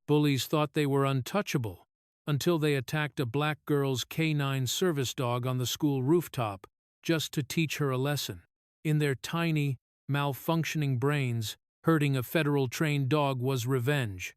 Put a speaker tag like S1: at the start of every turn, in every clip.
S1: Bullies thought they were untouchable until they attacked a black girl's K-9 service dog on the school rooftop just to teach her a lesson. In their tiny, malfunctioning brains, hurting a federal-trained dog was revenge.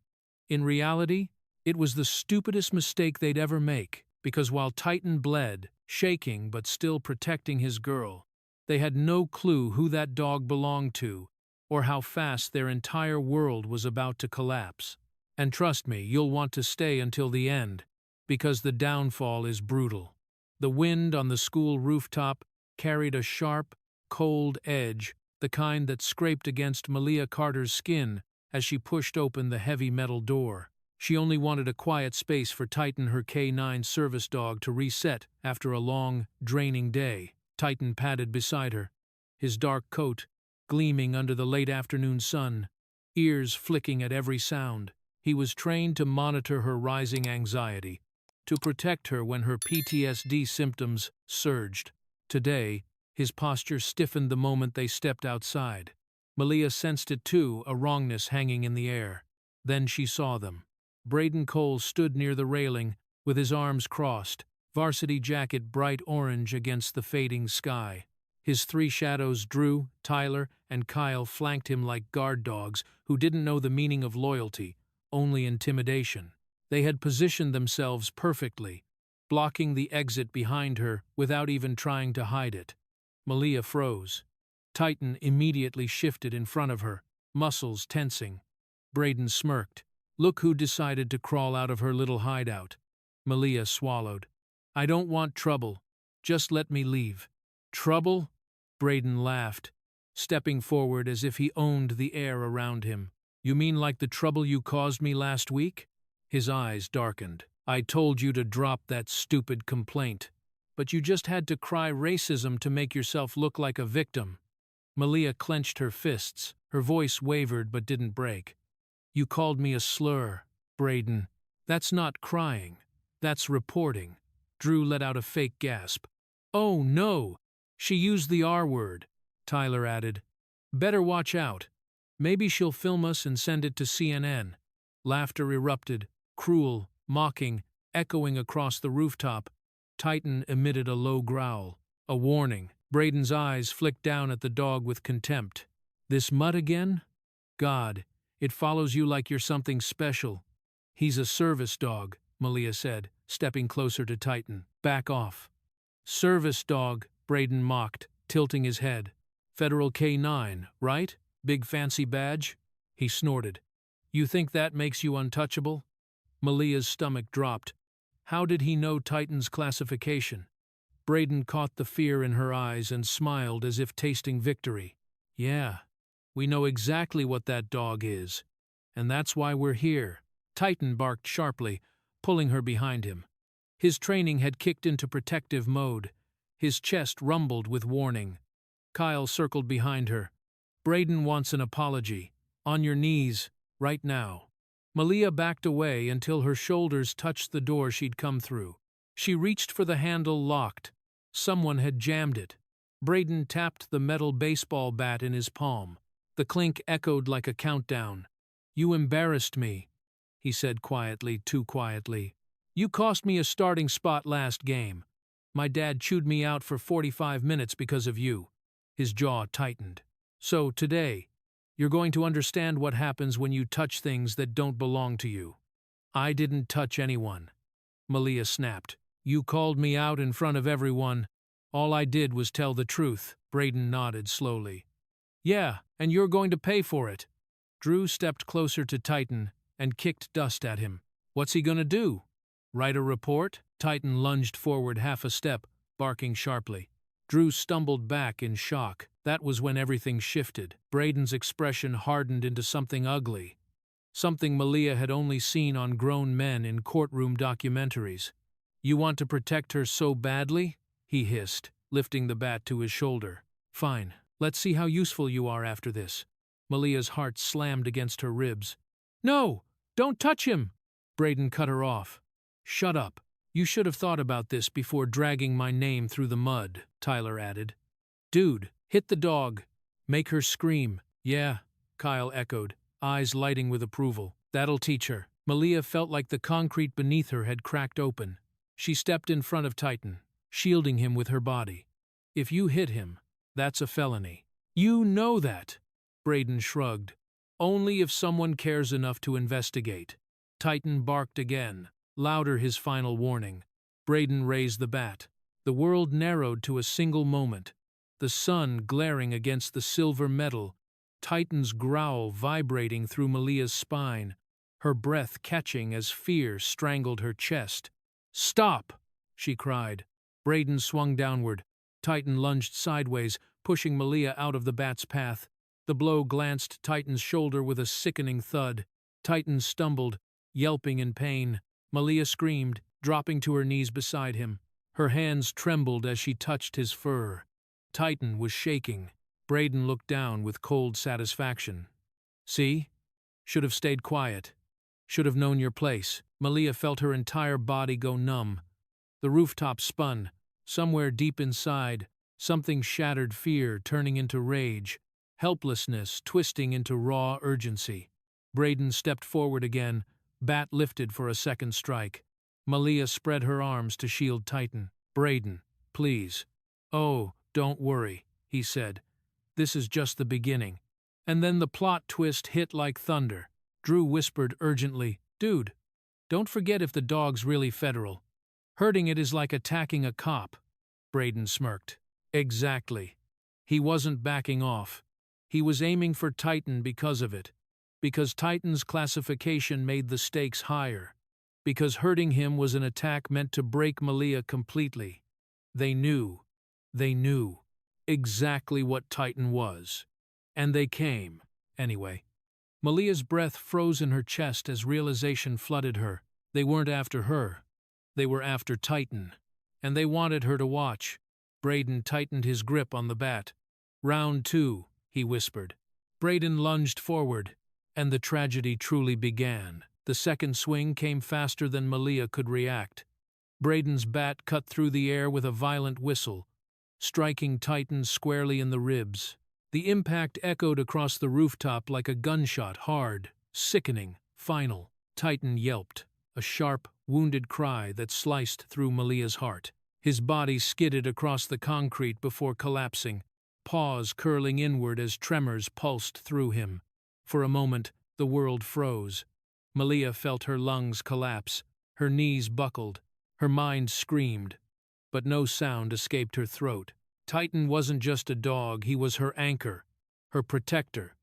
S1: In reality, it was the stupidest mistake they'd ever make, because while Titan bled, shaking but still protecting his girl, they had no clue who that dog belonged to or how fast their entire world was about to collapse. And trust me, you'll want to stay until the end, because the downfall is brutal. The wind on the school rooftop carried a sharp, cold edge, the kind that scraped against Malia Carter's skin as she pushed open the heavy metal door. She only wanted a quiet space for Titan, her K-9 service dog, to reset after a long, draining day. Titan padded beside her, his dark coat gleaming under the late afternoon sun, ears flicking at every sound. He was trained to monitor her rising anxiety, to protect her when her PTSD symptoms surged. Today, his posture stiffened the moment they stepped outside. Malia sensed it too, a wrongness hanging in the air. Then she saw them. Braden Cole stood near the railing, with his arms crossed, varsity jacket bright orange against the fading sky. His three shadows, Drew, Tyler, and Kyle, flanked him like guard dogs who didn't know the meaning of loyalty, only intimidation. They had positioned themselves perfectly, blocking the exit behind her without even trying to hide it. Malia froze. Titan immediately shifted in front of her, muscles tensing. Braden smirked. Look who decided to crawl out of her little hideout. Malia swallowed. I don't want trouble. Just let me leave. Trouble? Braden laughed, stepping forward as if he owned the air around him. You mean like the trouble you caused me last week? His eyes darkened. I told you to drop that stupid complaint, but you just had to cry racism to make yourself look like a victim. Malia clenched her fists. Her voice wavered but didn't break. You called me a slur, Braden. That's not crying. That's reporting. Drew let out a fake gasp. Oh, no! She used the R word, Tyler added. Better watch out. Maybe she'll film us and send it to CNN. Laughter erupted, cruel, mocking, echoing across the rooftop. Titan emitted a low growl. A warning. Braden's eyes flicked down at the dog with contempt. This mutt again? God, it follows you like you're something special. He's a service dog, Malia said, stepping closer to Titan. Back off. Service dog, Braden mocked, tilting his head. Federal K-9, right? Big fancy badge? He snorted. You think that makes you untouchable? Malia's stomach dropped. How did he know Titan's classification? Braden caught the fear in her eyes and smiled as if tasting victory. Yeah, we know exactly what that dog is. And that's why we're here. Titan barked sharply, pulling her behind him. His training had kicked into protective mode. His chest rumbled with warning. Kyle circled behind her. Braden wants an apology. On your knees, right now. Malia backed away until her shoulders touched the door she'd come through. She reached for the handle locked. Someone had jammed it. Braden tapped the metal baseball bat in his palm. The clink echoed like a countdown. You embarrassed me, he said quietly, too quietly. You cost me a starting spot last game. My dad chewed me out for 45 minutes because of you. His jaw tightened. So, today, you're going to understand what happens when you touch things that don't belong to you. I didn't touch anyone, Malia snapped. You called me out in front of everyone. All I did was tell the truth. Braden nodded slowly. Yeah, and you're going to pay for it. Drew stepped closer to Titan and kicked dust at him. What's he gonna do? Write a report? Titan lunged forward half a step, barking sharply. Drew stumbled back in shock. That was when everything shifted. Braden's expression hardened into something ugly. Something Malia had only seen on grown men in courtroom documentaries. You want to protect her so badly? He hissed, lifting the bat to his shoulder. Fine. Let's see how useful you are after this. Malia's heart slammed against her ribs. No! Don't touch him! Braden cut her off. Shut up. You should have thought about this before dragging my name through the mud, Tyler added. Dude, hit the dog. Make her scream. Yeah, Kyle echoed, eyes lighting with approval. That'll teach her. Malia felt like the concrete beneath her had cracked open. She stepped in front of Titan, shielding him with her body. If you hit him, that's a felony. You know that, Braden shrugged. Only if someone cares enough to investigate. Titan barked again, louder his final warning. Braden raised the bat. The world narrowed to a single moment. The sun glaring against the silver metal, Titan's growl vibrating through Malia's spine, her breath catching as fear strangled her chest. "Stop!" she cried. Braden swung downward. Titan lunged sideways, pushing Malia out of the bat's path. The blow glanced Titan's shoulder with a sickening thud. Titan stumbled, yelping in pain. Malia screamed, dropping to her knees beside him. Her hands trembled as she touched his fur. Titan was shaking. Braden looked down with cold satisfaction. "See? Should have stayed quiet. Should have known your place." Malia felt her entire body go numb. The rooftop spun. Somewhere deep inside, something shattered fear turning into rage, helplessness twisting into raw urgency. Braden stepped forward again, bat lifted for a second strike. Malia spread her arms to shield Titan. "Braden, please." "Oh, don't worry," he said. "This is just the beginning." And then the plot twist hit like thunder. Drew whispered urgently, "Dude, don't forget if the dog's really federal. Hurting it is like attacking a cop." Braden smirked. "Exactly." He wasn't backing off. He was aiming for Titan because of it. Because Titan's classification made the stakes higher. Because hurting him was an attack meant to break Malia completely. They knew exactly what Titan was. And they came, anyway. Malia's breath froze in her chest as realization flooded her. They weren't after her. They were after Titan. And they wanted her to watch. Braden tightened his grip on the bat. "Round 2, he whispered. Braden lunged forward, and the tragedy truly began. The second swing came faster than Malia could react. Braden's bat cut through the air with a violent whistle, striking Titan squarely in the ribs. The impact echoed across the rooftop like a gunshot, hard, sickening, final. Titan yelped, a sharp, wounded cry that sliced through Malia's heart. His body skidded across the concrete before collapsing, paws curling inward as tremors pulsed through him. For a moment, the world froze. Malia felt her lungs collapse, her knees buckled, her mind screamed, but no sound escaped her throat. Titan wasn't just a dog, he was her anchor, her protector,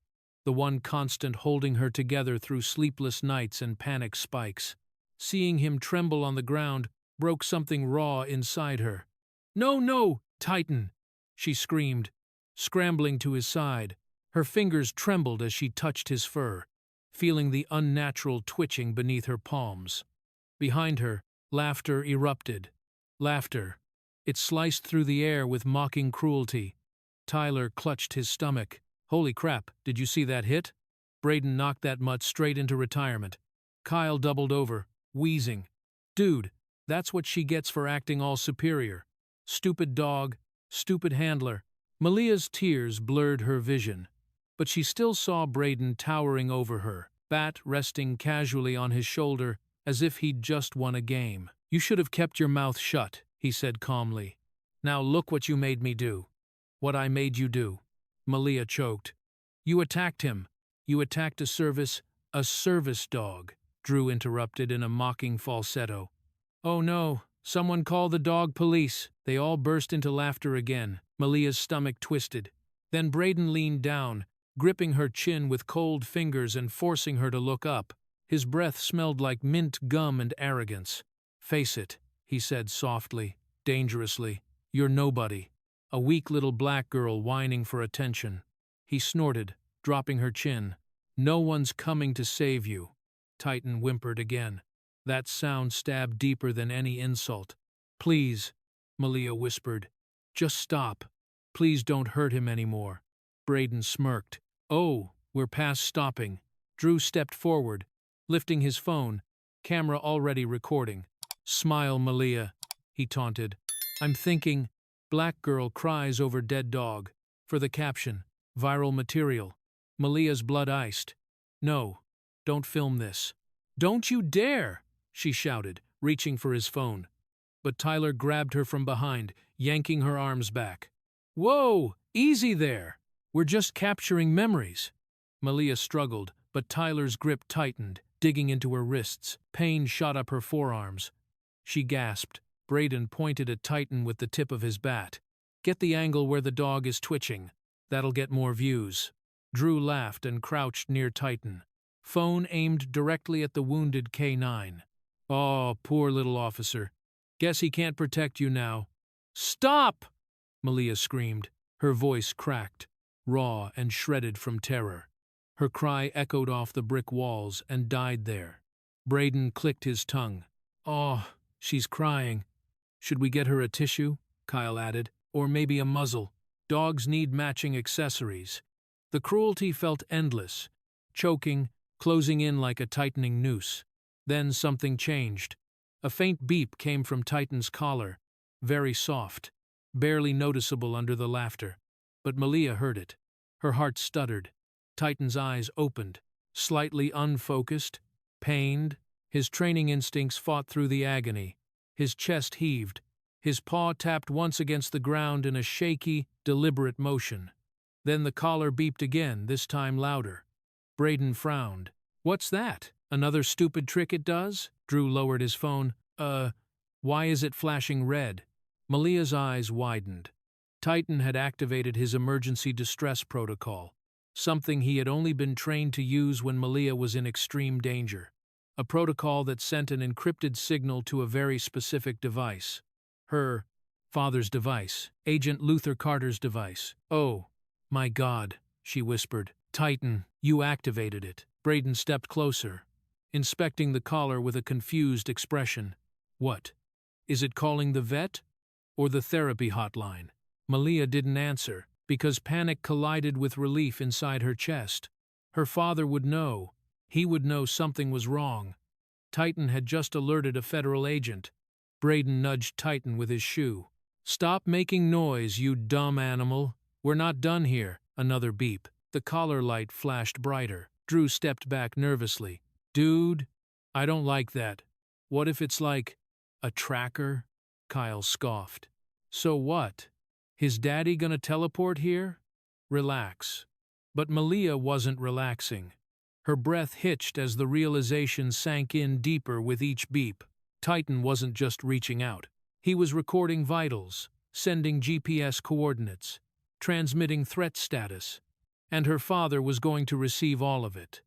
S1: the one constant holding her together through sleepless nights and panic spikes. Seeing him tremble on the ground broke something raw inside her. "No, no, Titan!" she screamed, scrambling to his side. Her fingers trembled as she touched his fur, feeling the unnatural twitching beneath her palms. Behind her, laughter erupted. Laughter. It sliced through the air with mocking cruelty. Tyler clutched his stomach. "Holy crap, did you see that hit?" Braden knocked that mutt straight into retirement. Kyle doubled over, wheezing. "Dude, that's what she gets for acting all superior. Stupid dog, stupid handler." Malia's tears blurred her vision, but she still saw Braden towering over her, bat resting casually on his shoulder as if he'd just won a game. "You should have kept your mouth shut," he said calmly. "Now look what you made me do." "What I made you do?" Malia choked. "You attacked him. You attacked a service dog," Drew interrupted in a mocking falsetto. "Oh no, someone call the dog police." They all burst into laughter again. Malia's stomach twisted. Then Braden leaned down, gripping her chin with cold fingers and forcing her to look up. His breath smelled like mint gum and arrogance. "Face it," he said softly, dangerously. "You're nobody. A weak little black girl whining for attention." He snorted, dropping her chin. "No one's coming to save you." Titan whimpered again. That sound stabbed deeper than any insult. "Please," Malia whispered. "Just stop. Please don't hurt him anymore." Braden smirked. "Oh, we're past stopping." Drew stepped forward, lifting his phone, camera already recording. "Smile, Malia," he taunted. "I'm thinking, black girl cries over dead dog." For the caption, viral material. Malia's blood iced. "No, don't film this." "Don't you dare!" she shouted, reaching for his phone. But Tyler grabbed her from behind, yanking her arms back. "Whoa! Easy there! We're just capturing memories." Malia struggled, but Tyler's grip tightened, digging into her wrists. Pain shot up her forearms. She gasped. Braden pointed at Titan with the tip of his bat. "Get the angle where the dog is twitching. That'll get more views." Drew laughed and crouched near Titan. Phone aimed directly at the wounded K-9. "Oh, poor little officer. Guess he can't protect you now." "Stop!" Malia screamed. Her voice cracked, raw and shredded from terror. Her cry echoed off the brick walls and died there. Braden clicked his tongue. "Oh, she's crying. Should we get her a tissue?" Kyle added. "Or maybe a muzzle. Dogs need matching accessories." The cruelty felt endless, choking, closing in like a tightening noose. Then something changed. A faint beep came from Titan's collar, very soft, barely noticeable under the laughter. But Malia heard it. Her heart stuttered. Titan's eyes opened, slightly unfocused, pained. His training instincts fought through the agony. His chest heaved. His paw tapped once against the ground in a shaky, deliberate motion. Then the collar beeped again, this time louder. Braden frowned. "What's that? Another stupid trick it does?" Drew lowered his phone. Why is it flashing red?" Malia's eyes widened. Titan had activated his emergency distress protocol, something he had only been trained to use when Malia was in extreme danger. A protocol that sent an encrypted signal to a very specific device. Her father's device. Agent Luther Carter's device. "Oh, my God," she whispered. "Titan, you activated it." Braden stepped closer, inspecting the collar with a confused expression. "What? Is it calling the vet? Or the therapy hotline?" Malia didn't answer, because panic collided with relief inside her chest. Her father would know. He would know something was wrong. Titan had just alerted a federal agent. Braden nudged Titan with his shoe. "Stop making noise, you dumb animal. We're not done here." Another beep. The collar light flashed brighter. Drew stepped back nervously. "Dude, I don't like that. What if it's like a tracker?" Kyle scoffed. "So what? His daddy gonna teleport here?" "Relax." But Malia wasn't relaxing. Her breath hitched as the realization sank in deeper with each beep. Titan wasn't just reaching out. He was recording vitals, sending GPS coordinates, transmitting threat status, and her father was going to receive all of it.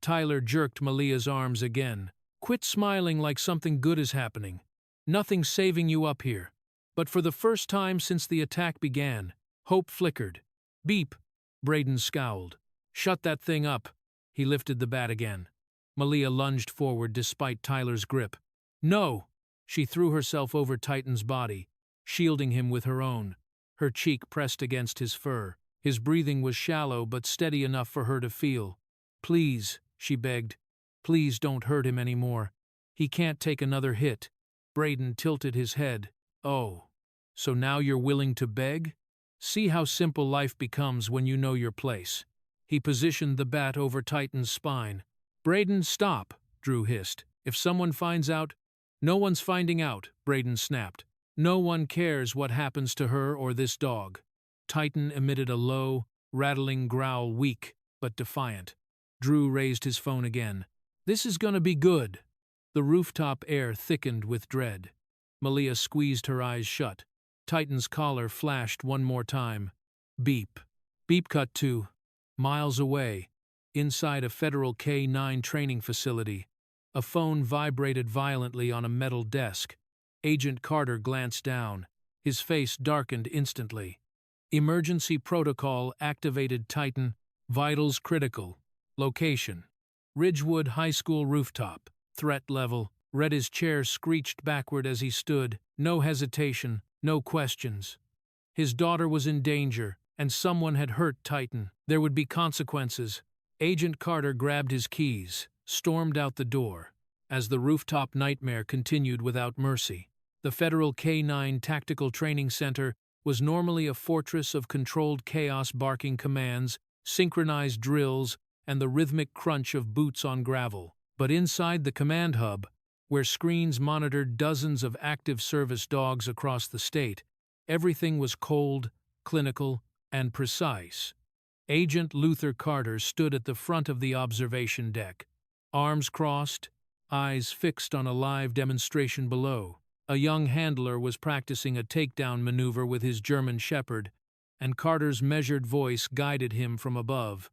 S1: Tyler jerked Malia's arms again. "Quit smiling like something good is happening. Nothing's saving you up here." But for the first time since the attack began, hope flickered. "Beep." Braden scowled. "Shut that thing up." He lifted the bat again. Malia lunged forward despite Tyler's grip. "No!" She threw herself over Titan's body, shielding him with her own, her cheek pressed against his fur. His breathing was shallow but steady enough for her to feel. "Please," she begged. "Please don't hurt him anymore. He can't take another hit." Braden tilted his head. "Oh, so now you're willing to beg? See how simple life becomes when you know your place." He positioned the bat over Titan's spine. "Braden, stop," Drew hissed. "If someone finds out—" "No one's finding out," Braden snapped. "No one cares what happens to her or this dog." Titan emitted a low, rattling growl, weak but defiant. Drew raised his phone again. "This is gonna be good." The rooftop air thickened with dread. Malia squeezed her eyes shut. Titan's collar flashed one more time. Beep. Beep cut to miles away, inside a federal K-9 training facility. A phone vibrated violently on a metal desk. Agent Carter glanced down. His face darkened instantly. "Emergency protocol activated, Titan. Vitals critical. Location: Ridgewood High School rooftop. Threat level." Red's chair screeched backward as he stood. No hesitation, no questions. His daughter was in danger, and someone had hurt Titan. There would be consequences. Agent Carter grabbed his keys, stormed out the door, as the rooftop nightmare continued without mercy. The Federal K-9 Tactical Training Center was normally a fortress of controlled chaos, barking commands, synchronized drills, and the rhythmic crunch of boots on gravel. But inside the command hub, where screens monitored dozens of active service dogs across the state, everything was cold, clinical, and precise. Agent Luther Carter stood at the front of the observation deck, arms crossed, eyes fixed on a live demonstration below. A young handler was practicing a takedown maneuver with his German shepherd, and Carter's measured voice guided him from above.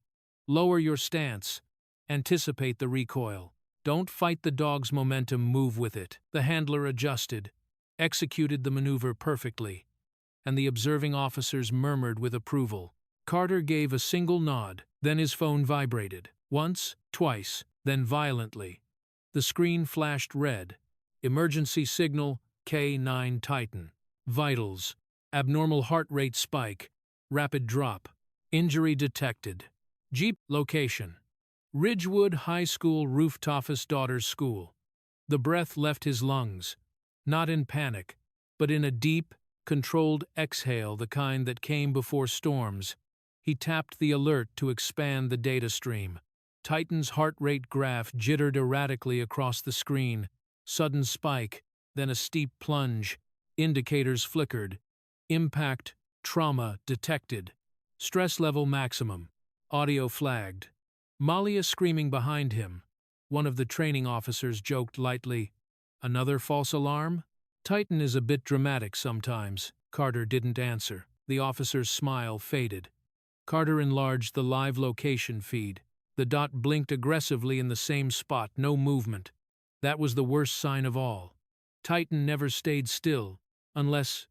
S1: "Lower your stance. Anticipate the recoil. Don't fight the dog's momentum, move with it." The handler adjusted, executed the maneuver perfectly, and the observing officers murmured with approval. Carter gave a single nod, then his phone vibrated. Once, twice, then violently. The screen flashed red. Emergency signal, K-9 Titan. Vitals. Abnormal heart rate spike. Rapid drop. Injury detected. Jeep location. Ridgewood High School rooftop's daughter's school. The breath left his lungs, not in panic, but in a deep, controlled exhale, the kind that came before storms. He tapped the alert to expand the data stream. Titan's heart rate graph jittered erratically across the screen. Sudden spike, then a steep plunge. Indicators flickered. Impact, trauma detected. Stress level maximum. Audio flagged. Malia screaming behind him. One of the training officers joked lightly, "Another false alarm?" "Titan is a bit dramatic sometimes." Carter didn't answer. The officer's smile faded. Carter enlarged the live location feed. The dot blinked aggressively in the same spot, no movement. That was the worst sign of all. Titan never stayed still, unless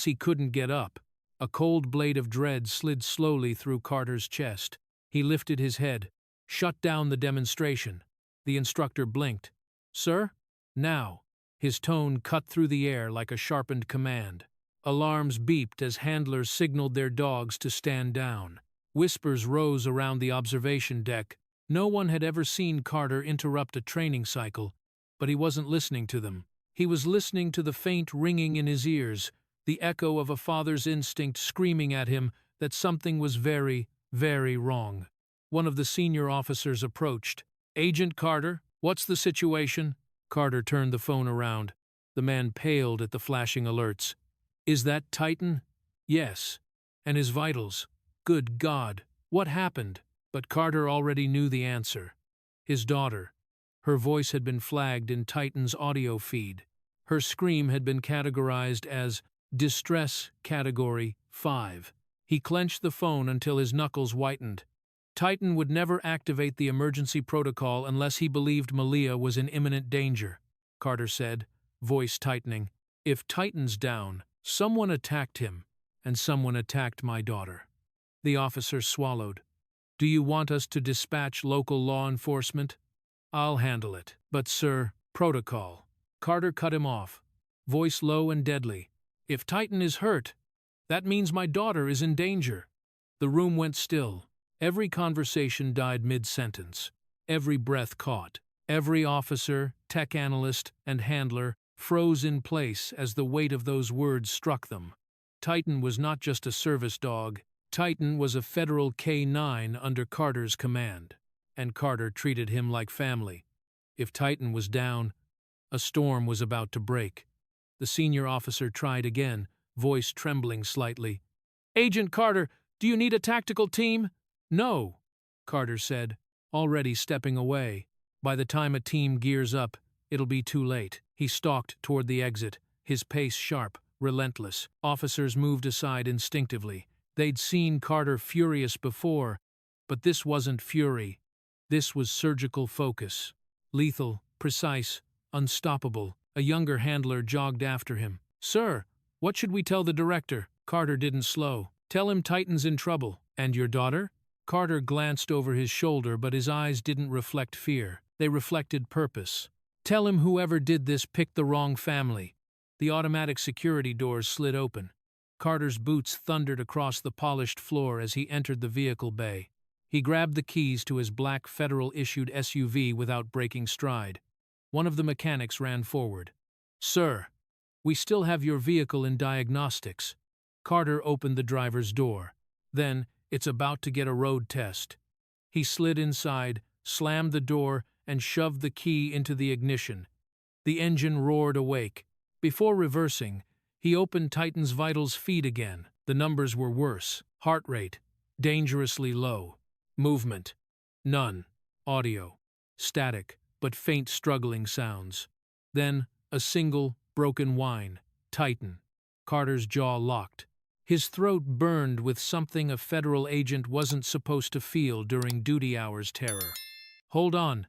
S1: he couldn't get up. A cold blade of dread slid slowly through Carter's chest. He lifted his head. "Shut down the demonstration." The instructor blinked. "Sir? Now." His tone cut through the air like a sharpened command. Alarms beeped as handlers signaled their dogs to stand down. Whispers rose around the observation deck. No one had ever seen Carter interrupt a training cycle, but he wasn't listening to them. He was listening to the faint ringing in his ears, the echo of a father's instinct screaming at him that something was very, very wrong. One of the senior officers approached. "Agent Carter, what's the situation?" Carter turned the phone around. The man paled at the flashing alerts. "Is that Titan?" "Yes." "And his vitals?" "Good God, what happened?" But Carter already knew the answer. His daughter. Her voice had been flagged in Titan's audio feed. Her scream had been categorized as Distress Category 5. He clenched the phone until his knuckles whitened. Titan would never activate the emergency protocol unless he believed Malia was in imminent danger, Carter said, voice tightening. "If Titan's down, someone attacked him, and someone attacked my daughter." The officer swallowed. "Do you want us to dispatch local law enforcement?" "I'll handle it." "But, sir, protocol." Carter cut him off, voice low and deadly. "If Titan is hurt, that means my daughter is in danger." The room went still. Every conversation died mid-sentence. Every breath caught. Every officer, tech analyst, and handler froze in place as the weight of those words struck them. Titan was not just a service dog. Titan was a federal K-9 under Carter's command, and Carter treated him like family. If Titan was down, a storm was about to break. The senior officer tried again, voice trembling slightly. "Agent Carter, do you need a tactical team?" "No," Carter said, already stepping away. "By the time a team gears up, it'll be too late." He stalked toward the exit, his pace sharp, relentless. Officers moved aside instinctively. They'd seen Carter furious before, but this wasn't fury. This was surgical focus. Lethal, precise, unstoppable. A younger handler jogged after him. "Sir, what should we tell the director?" Carter didn't slow. "Tell him Titan's in trouble." "And your daughter?" Carter glanced over his shoulder, but his eyes didn't reflect fear. They reflected purpose. "Tell him whoever did this picked the wrong family." The automatic security doors slid open. Carter's boots thundered across the polished floor as he entered the vehicle bay. He grabbed the keys to his black federal-issued SUV without breaking stride. One of the mechanics ran forward. "Sir, we still have your vehicle in diagnostics." Carter opened the driver's door. Then, "It's about to get a road test." He slid inside, slammed the door, and shoved the key into the ignition. The engine roared awake. Before reversing, he opened Titan's vitals feed again. The numbers were worse. Heart rate, dangerously low. Movement, none. Audio, static, but faint struggling sounds. Then, a single, broken whine. Titan. Carter's jaw locked. His throat burned with something a federal agent wasn't supposed to feel during duty hours terror. "Hold on,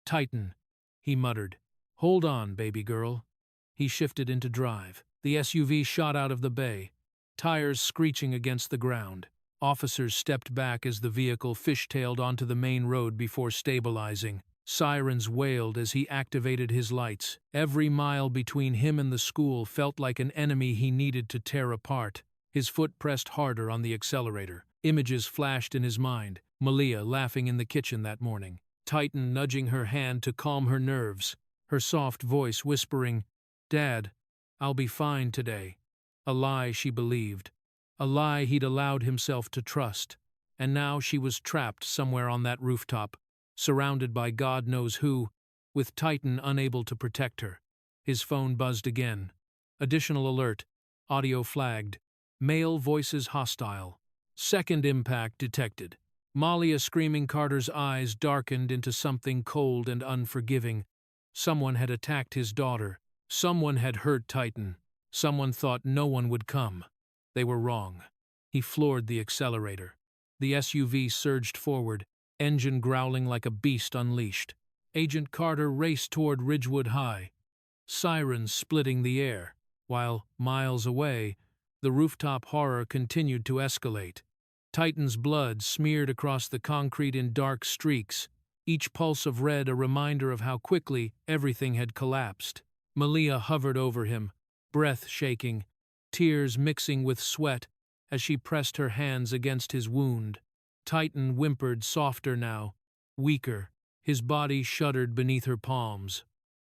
S1: Titan," he muttered. "Hold on, baby girl." He shifted into drive. The SUV shot out of the bay, tires screeching against the ground. Officers stepped back as the vehicle fishtailed onto the main road before stabilizing. Sirens wailed as he activated his lights. Every mile between him and the school felt like an enemy he needed to tear apart. His foot pressed harder on the accelerator. Images flashed in his mind. Malia laughing in the kitchen that morning. Titan nudging her hand to calm her nerves. Her soft voice whispering, "Dad, I'll be fine today." A lie she believed. A lie he'd allowed himself to trust. And now she was trapped somewhere on that rooftop, surrounded by God knows who, with Titan unable to protect her. His phone buzzed again. Additional alert. Audio flagged. Male voices hostile. Second impact detected. Malia screaming. Carter's eyes darkened into something cold and unforgiving. Someone had attacked his daughter. Someone had hurt Titan. Someone thought no one would come. They were wrong. He floored the accelerator. The SUV surged forward, engine growling like a beast unleashed. Agent Carter raced toward Ridgewood High, sirens splitting the air, while, miles away, the rooftop horror continued to escalate. Titan's blood smeared across the concrete in dark streaks, each pulse of red a reminder of how quickly everything had collapsed. Malia hovered over him, breath shaking, tears mixing with sweat as she pressed her hands against his wound. Titan whimpered softer now, weaker. His body shuddered beneath her palms.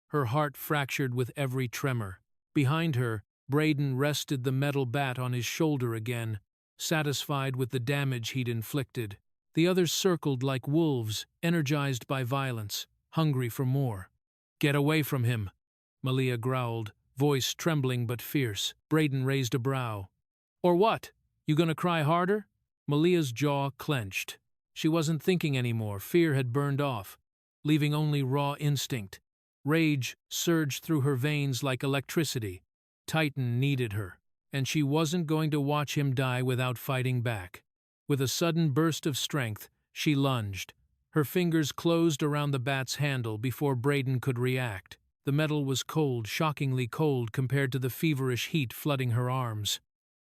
S1: Her heart fractured with every tremor. Behind her, Braden rested the metal bat on his shoulder again, satisfied with the damage he'd inflicted. The others circled like wolves, energized by violence, hungry for more. "Get away from him," Malia growled, voice trembling but fierce. Braden raised a brow. "Or what? You gonna cry harder?" Malia's jaw clenched. She wasn't thinking anymore. Fear had burned off, leaving only raw instinct. Rage surged through her veins like electricity. Titan needed her, and she wasn't going to watch him die without fighting back. With a sudden burst of strength, she lunged. Her fingers closed around the bat's handle before Braden could react. The metal was cold, shockingly cold compared to the feverish heat flooding her arms.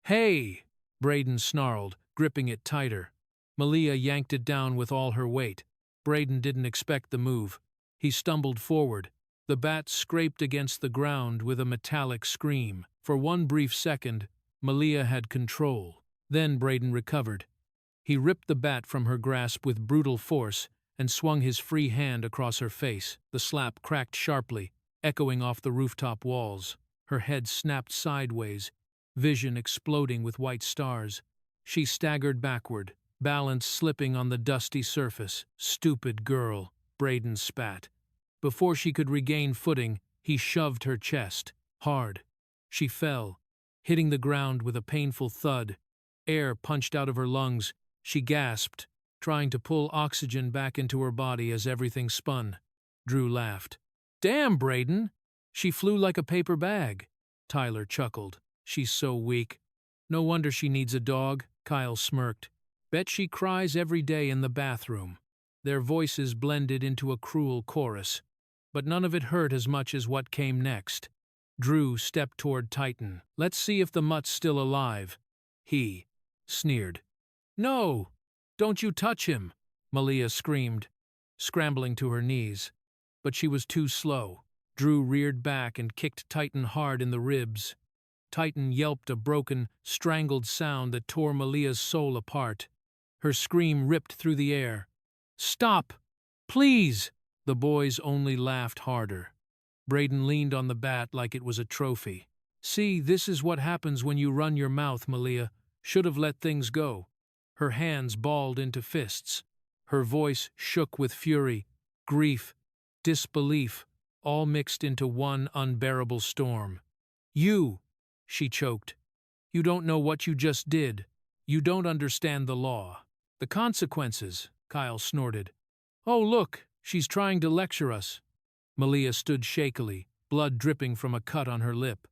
S1: "Hey!" Braden snarled, gripping it tighter. Malia yanked it down with all her weight. Braden didn't expect the move. He stumbled forward. The bat scraped against the ground with a metallic scream. For one brief second, Malia had control. Then Braden recovered. He ripped the bat from her grasp with brutal force and swung his free hand across her face. The slap cracked sharply, echoing off the rooftop walls. Her head snapped sideways, vision exploding with white stars. She staggered backward, balance slipping on the dusty surface. "Stupid girl," Braden spat. Before she could regain footing, he shoved her chest, hard. She fell, hitting the ground with a painful thud. Air punched out of her lungs. She gasped, trying to pull oxygen back into her body as everything spun. Drew laughed. "Damn, Braden! She flew like a paper bag." Tyler chuckled. "She's so weak. No wonder she needs a dog." Kyle smirked. "Bet she cries every day in the bathroom." Their voices blended into a cruel chorus, but none of it hurt as much as what came next. Drew stepped toward Titan. "Let's see if the mutt's still alive." He sneered. "No! Don't you touch him!" Malia screamed, scrambling to her knees. But she was too slow. Drew reared back and kicked Titan hard in the ribs. Titan yelped a broken, strangled sound that tore Malia's soul apart. Her scream ripped through the air. "Stop! Please!" The boys only laughed harder. Braden leaned on the bat like it was a trophy. "See, this is what happens when you run your mouth, Malia. Should have let things go." Her hands balled into fists. Her voice shook with fury, grief, disbelief, all mixed into one unbearable storm. "You," she choked. "You don't know what you just did. You don't understand the law. The consequences," Kyle snorted. "Oh, look, she's trying to lecture us." Malia stood shakily, blood dripping from a cut on her lip.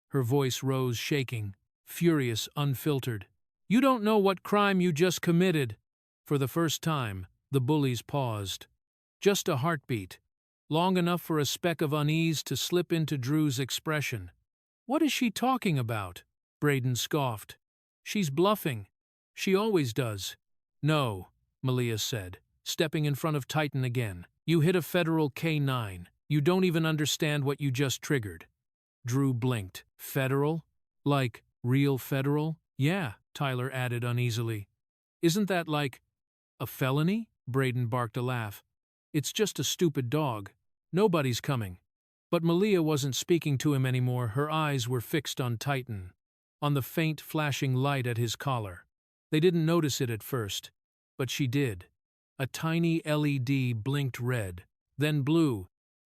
S1: Her voice rose shaking, furious, unfiltered. "You don't know what crime you just committed." For the first time, the bullies paused. Just a heartbeat, long enough for a speck of unease to slip into Drew's expression. "What is she talking about?" Braden scoffed. "She's bluffing. She always does." "No," Malia said, stepping in front of Titan again. "You hit a federal K-9. You don't even understand what you just triggered." Drew blinked. "Federal? Like, real federal?" "Yeah," Tyler added uneasily. "Isn't that like a felony?" Braden barked a laugh. "It's just a stupid dog. Nobody's coming." But Malia wasn't speaking to him anymore. Her eyes were fixed on Titan, on the faint flashing light at his collar. They didn't notice it at first, but she did. A tiny LED blinked red, then blue,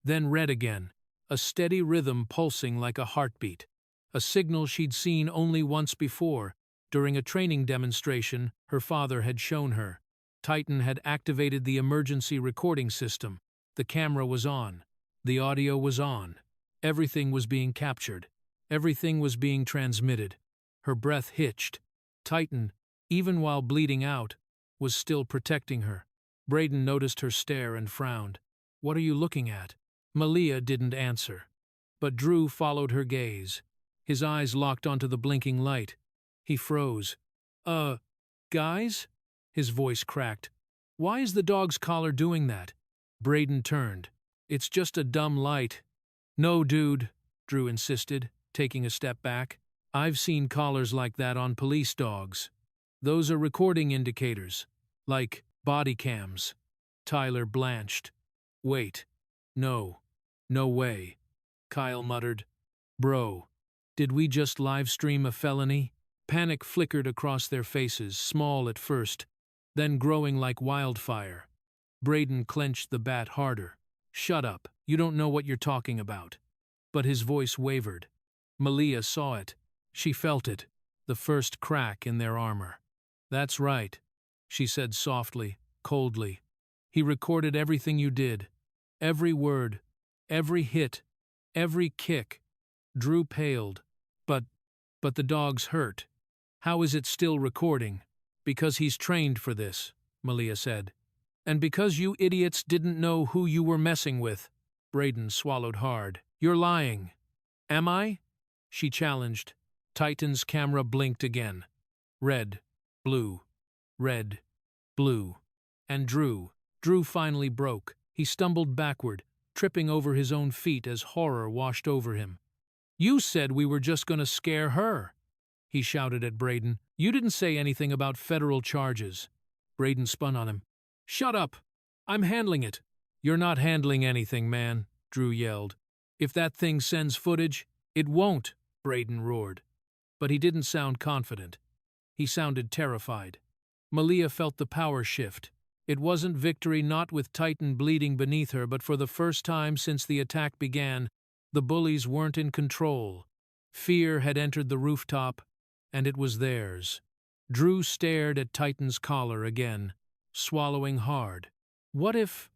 S1: then red again, a steady rhythm pulsing like a heartbeat, a signal she'd seen only once before, during a training demonstration her father had shown her. Titan had activated the emergency recording system. The camera was on. The audio was on. Everything was being captured. Everything was being transmitted. Her breath hitched. Titan, even while bleeding out, was still protecting her. Braden noticed her stare and frowned. "What are you looking at?" Malia didn't answer, but Drew followed her gaze. His eyes locked onto the blinking light. He froze. Guys?" His voice cracked. "Why is the dog's collar doing that?" Braden turned. "It's just a dumb light." "No, dude," Drew insisted, taking a step back. "I've seen collars like that on police dogs. Those are recording indicators, like body cams." Tyler blanched. "Wait. No. No way," Kyle muttered. "Bro, did we just live stream a felony?" Panic flickered across their faces, small at first, then growing like wildfire. Braden clenched the bat harder. "Shut up. You don't know what you're talking about." But his voice wavered. Malia saw it. She felt it, the first crack in their armor. "That's right," she said softly, coldly. "He recorded everything you did. Every word, every hit, every kick." Drew paled. But the dog's hurt. How is it still recording?" "Because he's trained for this," Malia said. "And because you idiots didn't know who you were messing with." Braden swallowed hard. "You're lying." "Am I?" she challenged. Titan's camera blinked again. Red, blue, red, blue. And Drew finally broke. He stumbled backward, tripping over his own feet as horror washed over him. "You said we were just going to scare her," he shouted at Braden. "You didn't say anything about federal charges." Braden spun on him. "Shut up! I'm handling it." "You're not handling anything, man," Drew yelled. "If that thing sends footage—" "It won't," Braden roared. But he didn't sound confident. He sounded terrified. Malia felt the power shift. It wasn't victory, not with Titan bleeding beneath her, but for the first time since the attack began, the bullies weren't in control. Fear had entered the rooftop, and it was theirs. Drew stared at Titan's collar again, swallowing hard. What if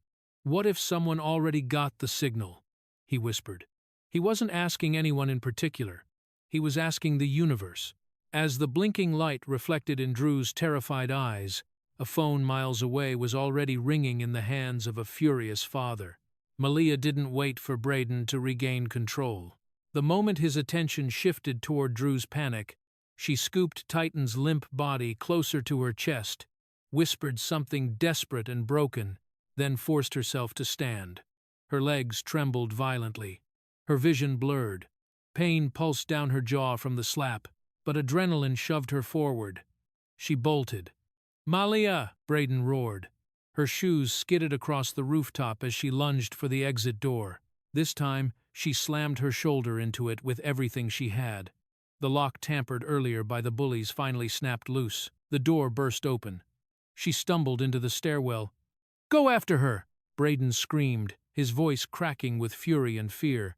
S1: someone already got the signal?" he whispered. He wasn't asking anyone in particular. He was asking the universe. As the blinking light reflected in Drew's terrified eyes, a phone miles away was already ringing in the hands of a furious father. Malia didn't wait for Braden to regain control. The moment his attention shifted toward Drew's panic, she scooped Titan's limp body closer to her chest, whispered something desperate and broken, then forced herself to stand. Her legs trembled violently. Her vision blurred. Pain pulsed down her jaw from the slap, but adrenaline shoved her forward. She bolted. "Malia!" Braden roared. Her shoes skidded across the rooftop as she lunged for the exit door. This time, she slammed her shoulder into it with everything she had. The lock tampered earlier by the bullies finally snapped loose. The door burst open. She stumbled into the stairwell. "Go after her!" Braden screamed, his voice cracking with fury and fear.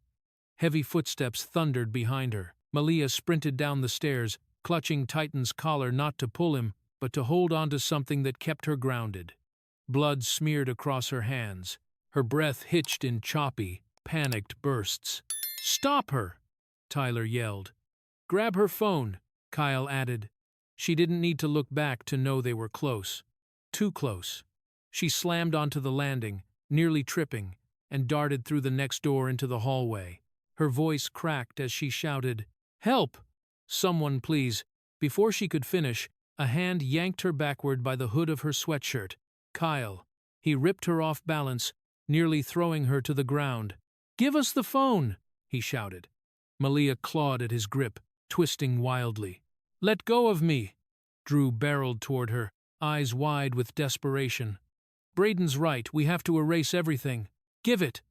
S1: Heavy footsteps thundered behind her. Malia sprinted down the stairs, clutching Titan's collar not to pull him, but to hold on to something that kept her grounded. Blood smeared across her hands. Her breath hitched in choppy, panicked bursts. "Stop her!" Tyler yelled. "Grab her phone," Kyle added. She didn't need to look back to know they were close. Too close. She slammed onto the landing, nearly tripping, and darted through the next door into the hallway. Her voice cracked as she shouted, "Help! Someone, please!" Before she could finish, a hand yanked her backward by the hood of her sweatshirt. Kyle. He ripped her off balance, nearly throwing her to the ground. "Give us the phone!" he shouted. Malia clawed at his grip, twisting wildly. "Let go of me!" Drew barreled toward her, eyes wide with desperation. "Braden's right, we have to erase everything. Give it!"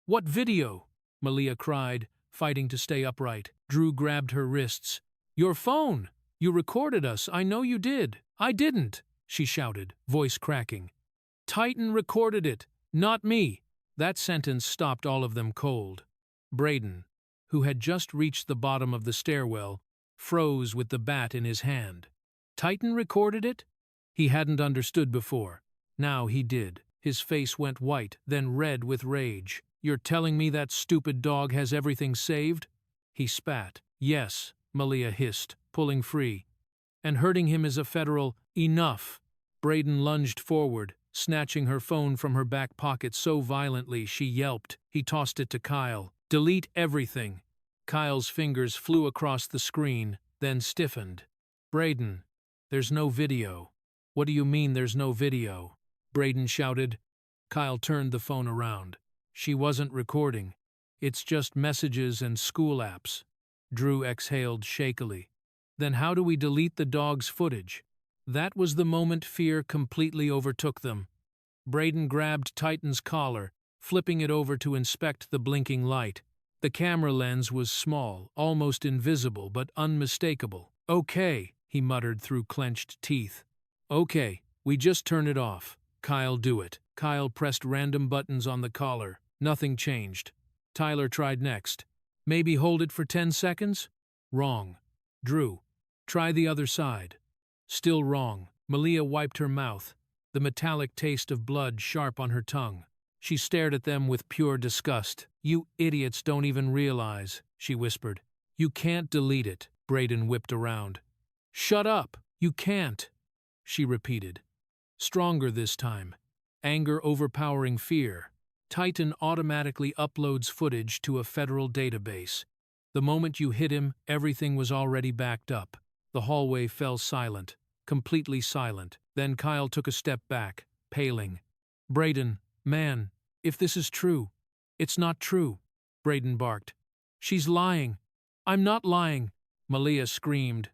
S1: "What video?" Malia cried, fighting to stay upright. Drew grabbed her wrists. "Your phone! You recorded us, I know you did." "I didn't," she shouted, voice cracking. "Titan recorded it, not me." That sentence stopped all of them cold. Braden, who had just reached the bottom of the stairwell, froze with the bat in his hand. Titan recorded it? He hadn't understood before. Now he did. His face went white, then red with rage. "You're telling me that stupid dog has everything saved?" He spat. "Yes," Malia hissed, pulling free. "And hurting him is a federal enough." Braden lunged forward, snatching her phone from her back pocket so violently she yelped. He tossed it to Kyle. "Delete everything." Kyle's fingers flew across the screen, then stiffened. "Braden, there's no video." "What do you mean there's no video?" Braden shouted. Kyle turned the phone around. "She wasn't recording. It's just messages and school apps." Drew exhaled shakily. "Then how do we delete the dog's footage?" That was the moment fear completely overtook them. Braden grabbed Titan's collar, flipping it over to inspect the blinking light. The camera lens was small, almost invisible, but unmistakable. "Okay," he muttered through clenched teeth. "Okay, we just turn it off." "Kyle, do it." Kyle pressed random buttons on the collar. Nothing changed. Tyler tried next. "Maybe hold it for 10 seconds? Wrong. Drew, try the other side." Still wrong. Malia wiped her mouth, the metallic taste of blood sharp on her tongue. She stared at them with pure disgust. "You idiots don't even realize," she whispered. "You can't delete it." Braden whipped around. "Shut up! You can't!" she repeated. Stronger this time. Anger overpowering fear. Titan automatically uploads footage to a federal database. The moment you hit him, everything was already backed up. The hallway fell silent, completely silent. Then Kyle took a step back, paling. "Braden, man, if this is true." "It's not true," Braden barked. "She's lying." "I'm not lying," Malia screamed,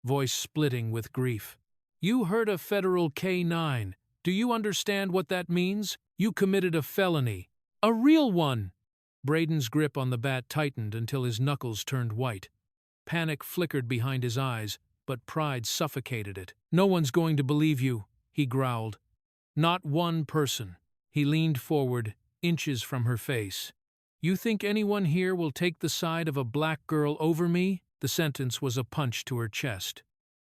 S1: voice splitting with grief. "You heard a federal K-9. Do you understand what that means? You committed a felony. A real one!" Braden's grip on the bat tightened until his knuckles turned white. Panic flickered behind his eyes, but pride suffocated it. "No one's going to believe you," he growled. "Not one person." He leaned forward, inches from her face. "You think anyone here will take the side of a black girl over me?" The sentence was a punch to her chest.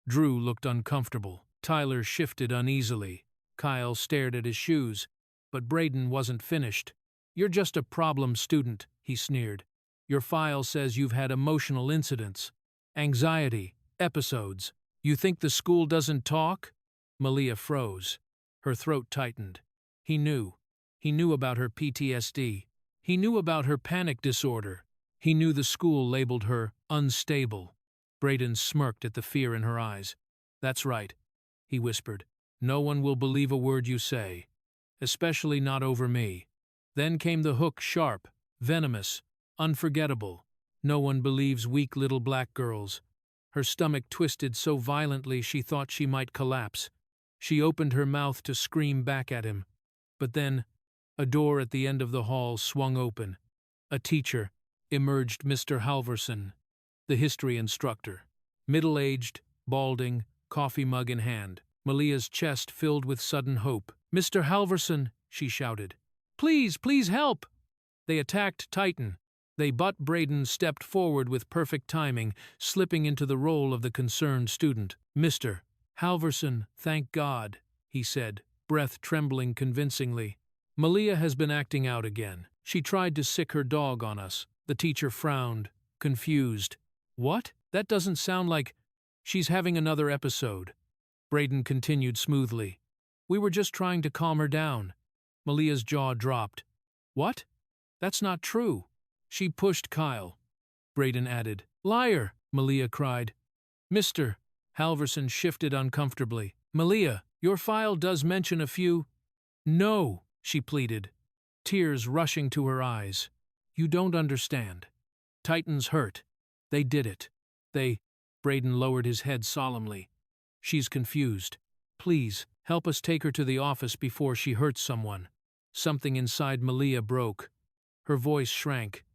S1: Drew looked uncomfortable. Tyler shifted uneasily. Kyle stared at his shoes, but Braden wasn't finished. "You're just a problem student," he sneered. "Your file says you've had emotional incidents, anxiety, episodes. You think the school doesn't talk?" Malia froze. Her throat tightened. He knew. He knew about her PTSD. He knew about her panic disorder. He knew the school labeled her unstable. Braden smirked at the fear in her eyes. "That's right," he whispered. "No one will believe a word you say. Especially not over me." Then came the hook, sharp, venomous, unforgettable. "No one believes weak little black girls." Her stomach twisted so violently she thought she might collapse. She opened her mouth to scream back at him. But then, a door at the end of the hall swung open. A teacher emerged, Mr. Halverson, the history instructor. Middle-aged, balding, coffee mug in hand. Malia's chest filled with sudden hope. "Mr. Halverson," she shouted. "Please, please help!" They attacked Titan. But Braden stepped forward with perfect timing, slipping into the role of the concerned student. "Mr. Halverson, thank God," he said, breath trembling convincingly. "Malia has been acting out again. She tried to sick her dog on us." The teacher frowned, confused. "What? That doesn't sound like—" "She's having another episode," Braden continued smoothly. "We were just trying to calm her down." Malia's jaw dropped. "What? That's not true." "She pushed Kyle," Braden added. "Liar!" Malia cried. "Mr. Halverson shifted uncomfortably. "Malia, your file does mention a few—" "No," she pleaded, tears rushing to her eyes. "You don't understand. Titan's hurt. They did it. Braden lowered his head solemnly. "She's confused. Please, help us take her to the office before she hurts someone." Something inside Malia broke. Her voice shrank.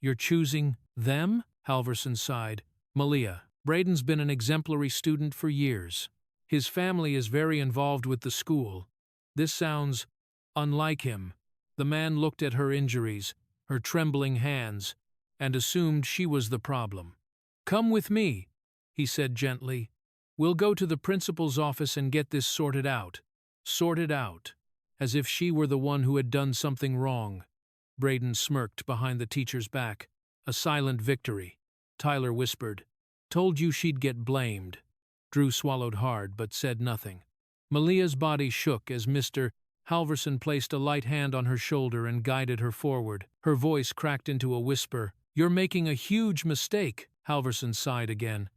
S1: "You're choosing them?" Halverson sighed. "Malia, Braden's been an exemplary student for years. His family is very involved with the school. This sounds unlike him." The man looked at her injuries, her trembling hands, and assumed she was the problem. "Come with me," he said gently. "We'll go to the principal's office and get this sorted out." Sorted out, as if she were the one who had done something wrong. Braden smirked behind the teacher's back. "A silent victory." Tyler whispered. "Told you she'd get blamed." Drew swallowed hard but said nothing. Malia's body shook as Mr. Halverson placed a light hand on her shoulder and guided her forward. Her voice cracked into a whisper. "You're making a huge mistake." Halverson sighed again.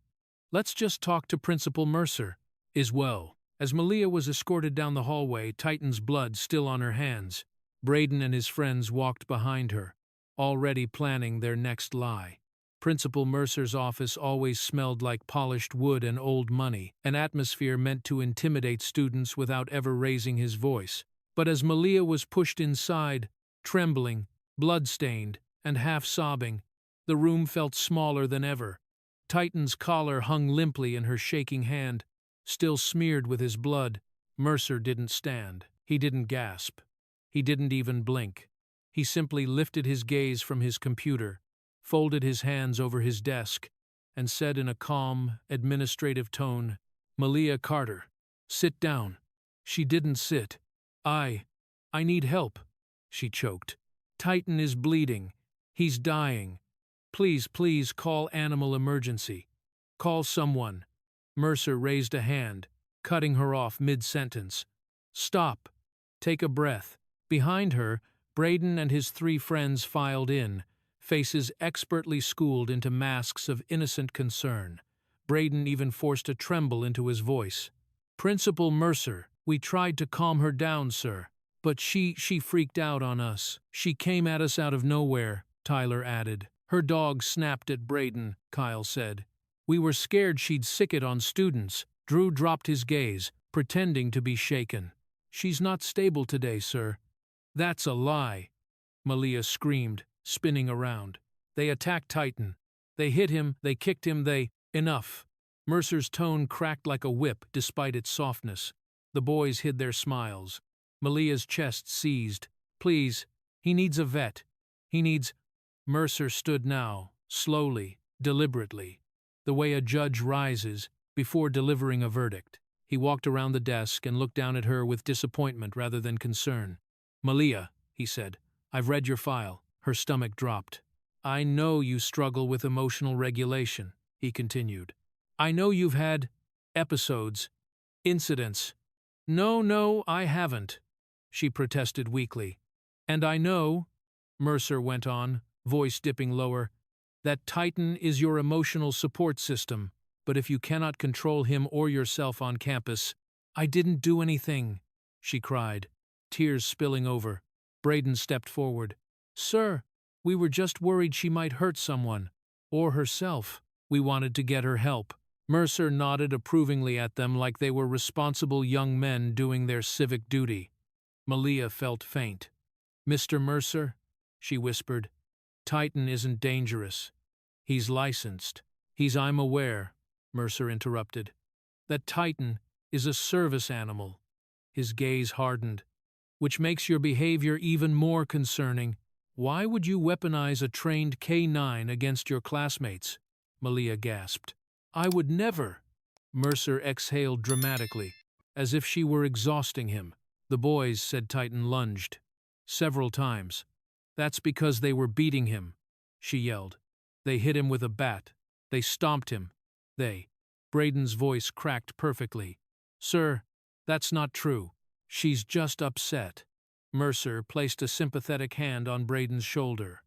S1: "Let's just talk to Principal Mercer." "As well." As Malia was escorted down the hallway, Titan's blood still on her hands, Braden and his friends walked behind her, already planning their next lie. Principal Mercer's office always smelled like polished wood and old money, an atmosphere meant to intimidate students without ever raising his voice. But as Malia was pushed inside, trembling, blood-stained, and half-sobbing, the room felt smaller than ever. Titan's collar hung limply in her shaking hand, still smeared with his blood. Mercer didn't stand. He didn't gasp. He didn't even blink. He simply lifted his gaze from his computer, folded his hands over his desk, and said in a calm, administrative tone, "Malia Carter, sit down." She didn't sit. I need help," she choked. "Titan is bleeding. He's dying. Please call animal emergency. Call someone." Mercer raised a hand, cutting her off mid-sentence. "Stop. Take a breath." Behind her, Braden and his 3 friends filed in, faces expertly schooled into masks of innocent concern. Braden even forced a tremble into his voice. "Principal Mercer, we tried to calm her down, sir. But she freaked out on us. She came at us out of nowhere," Tyler added. "Her dog snapped at Braden," Kyle said. "We were scared she'd sick it on students." Drew dropped his gaze, pretending to be shaken. "She's not stable today, sir." "That's a lie," Malia screamed, spinning around. "They attacked Titan. They hit him, they kicked him, Enough." Mercer's tone cracked like a whip despite its softness. The boys hid their smiles. Malia's chest seized. "Please, he needs a vet. He needs—" Mercer stood now, slowly, deliberately, the way a judge rises before delivering a verdict. He walked around the desk and looked down at her with disappointment rather than concern. "Malia," he said, "I've read your file." Her stomach dropped. "I know you struggle with emotional regulation," he continued. "I know you've had episodes, incidents." No, I haven't," she protested weakly. "And I know," Mercer went on, voice dipping lower, "that Titan is your emotional support system, but if you cannot control him or yourself on campus—" "I didn't do anything," she cried, tears spilling over. Braden stepped forward. "Sir, we were just worried she might hurt someone, or herself. We wanted to get her help." Mercer nodded approvingly at them like they were responsible young men doing their civic duty. Malia felt faint. "Mr. Mercer," she whispered, "Titan isn't dangerous. He's licensed. I'm aware," Mercer interrupted, "that Titan is a service animal." His gaze hardened. "Which makes your behavior even more concerning." Why would you weaponize a trained K-9 against your classmates? Malia gasped. I would never. Mercer exhaled dramatically, as if she were exhausting him. The boys, said Titan, lunged. Several times. That's because they were beating him, she yelled. They hit him with a bat. They stomped him. Braden's voice cracked perfectly. Sir, that's not true. She's just upset. Mercer placed a sympathetic hand on Braden's shoulder.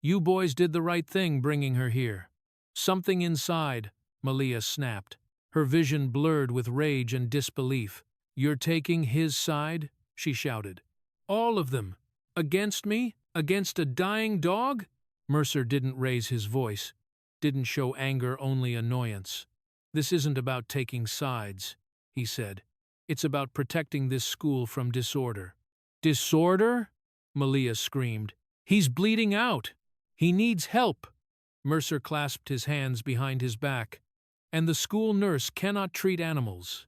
S1: You boys did the right thing bringing her here. Something inside, Malia snapped, her vision blurred with rage and disbelief. You're taking his side? She shouted. All of them. Against me? Against a dying dog? Mercer didn't raise his voice, didn't show anger, only annoyance. This isn't about taking sides, he said. It's about protecting this school from disorder. Disorder? Malia screamed. He's bleeding out. He needs help. Mercer clasped his hands behind his back. And the school nurse cannot treat animals.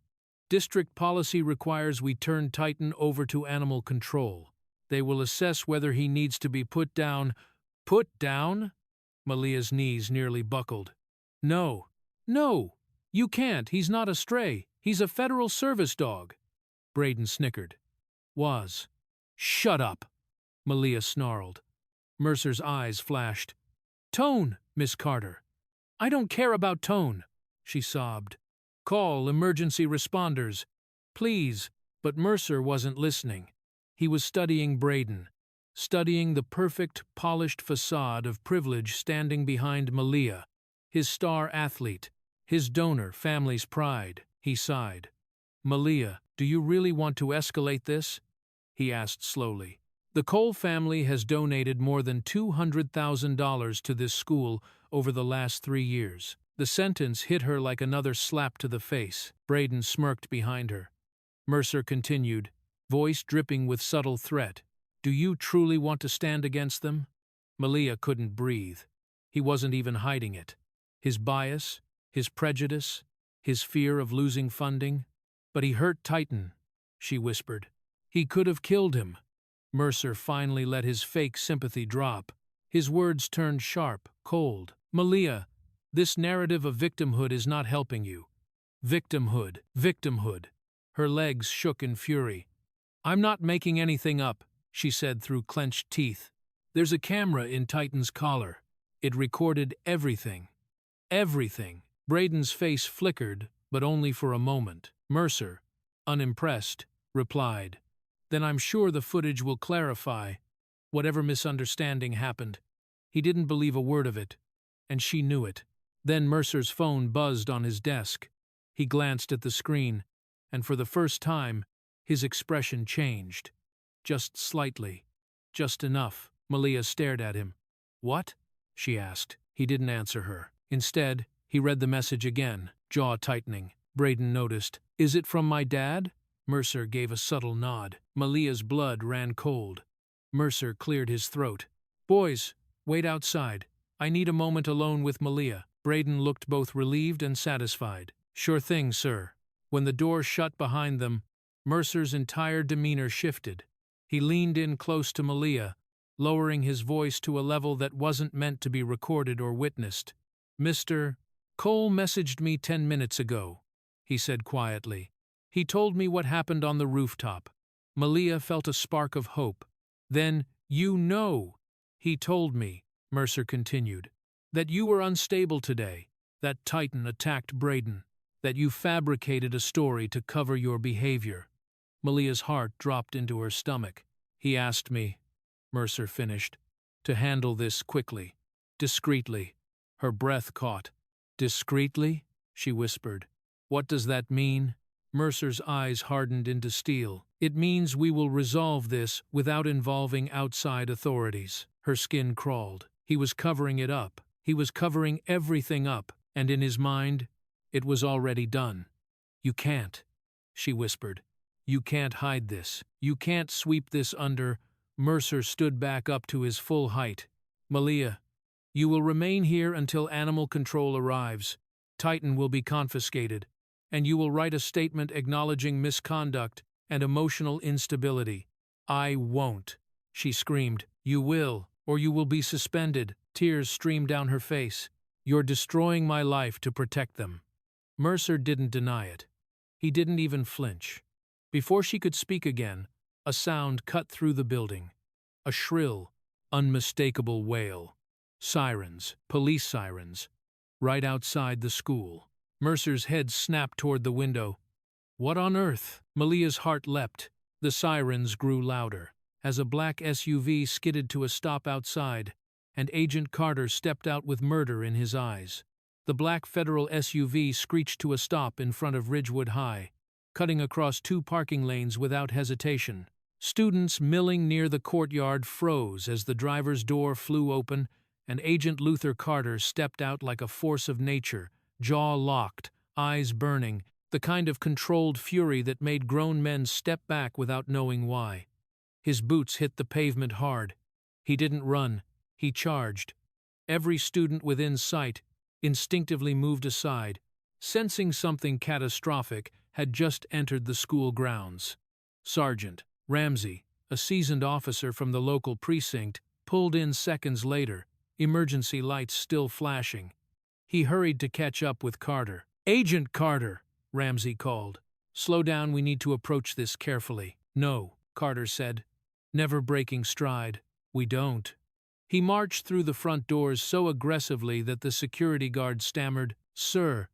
S1: District policy requires we turn Titan over to animal control. They will assess whether he needs to be put down. Put down? Malia's knees nearly buckled. No, you can't. He's not a stray. He's a federal service dog. Braden snickered. Was. Shut up, Malia snarled. Mercer's eyes flashed. Tone, Miss Carter. I don't care about tone, she sobbed. Call emergency responders, please. But Mercer wasn't listening. He was studying Braden, studying the perfect, polished facade of privilege standing behind Malia, his star athlete, his donor, family's pride. He sighed. Malia, do you really want to escalate this? He asked slowly. The Cole family has donated more than $200,000 to this school over the last 3 years. The sentence hit her like another slap to the face. Braden smirked behind her. Mercer continued, voice dripping with subtle threat. Do you truly want to stand against them? Malia couldn't breathe. He wasn't even hiding it. His bias, his prejudice, his fear of losing funding. But he hurt Titan, she whispered. He could have killed him. Mercer finally let his fake sympathy drop. His words turned sharp, cold. Malia, this narrative of victimhood is not helping you. Victimhood. Her legs shook in fury. I'm not making anything up, she said through clenched teeth. There's a camera in Titan's collar. It recorded everything. Everything. Braden's face flickered, but only for a moment. Mercer, unimpressed, replied, Then I'm sure the footage will clarify whatever misunderstanding happened. He didn't believe a word of it, and she knew it. Then Mercer's phone buzzed on his desk. He glanced at the screen, and for the first time, his expression changed. Just slightly. Just enough. Malia stared at him. What? She asked. He didn't answer her. Instead, he read the message again, jaw tightening. Braden noticed. Is it from my dad? Mercer gave a subtle nod. Malia's blood ran cold. Mercer cleared his throat. Boys, wait outside. I need a moment alone with Malia. Braden looked both relieved and satisfied. Sure thing, sir. When the door shut behind them, Mercer's entire demeanor shifted. He leaned in close to Malia, lowering his voice to a level that wasn't meant to be recorded or witnessed. Mr. Cole messaged me 10 minutes ago, he said quietly. He told me what happened on the rooftop. Malia felt a spark of hope. Then, he told me, Mercer continued, that you were unstable today, that Titan attacked Braden, that you fabricated a story to cover your behavior. Malia's heart dropped into her stomach. He asked me, Mercer finished, to handle this quickly, discreetly. Her breath caught. Discreetly? She whispered. What does that mean? Mercer's eyes hardened into steel. It means we will resolve this without involving outside authorities. Her skin crawled. He was covering it up. He was covering everything up, and in his mind, it was already done. You can't, she whispered. You can't hide this. You can't sweep this under. Mercer stood back up to his full height. Malia, you will remain here until animal control arrives. Titan will be confiscated, and you will write a statement acknowledging misconduct and emotional instability. I won't, she screamed. You will, or you will be suspended." Tears streamed down her face. "You're destroying my life to protect them." Mercer didn't deny it. He didn't even flinch. Before she could speak again, a sound cut through the building. A shrill, unmistakable wail. Sirens, police sirens, right outside the school. Mercer's head snapped toward the window. What on earth? Malia's heart leapt. The sirens grew louder. As a black SUV skidded to a stop outside, and Agent Carter stepped out with murder in his eyes. The black federal SUV screeched to a stop in front of Ridgewood High, cutting across 2 parking lanes without hesitation. Students milling near the courtyard froze as the driver's door flew open, and Agent Luther Carter stepped out like a force of nature, jaw locked, eyes burning, the kind of controlled fury that made grown men step back without knowing why. His boots hit the pavement hard. He didn't run. He charged. Every student within sight instinctively moved aside, sensing something catastrophic had just entered the school grounds. Sergeant Ramsey, a seasoned officer from the local precinct, pulled in seconds later, emergency lights still flashing. He hurried to catch up with Carter. "Agent Carter," Ramsey called. "Slow down, we need to approach this carefully." "No," Carter said, never breaking stride. "We don't." He marched through the front doors so aggressively that the security guard stammered, "Sir,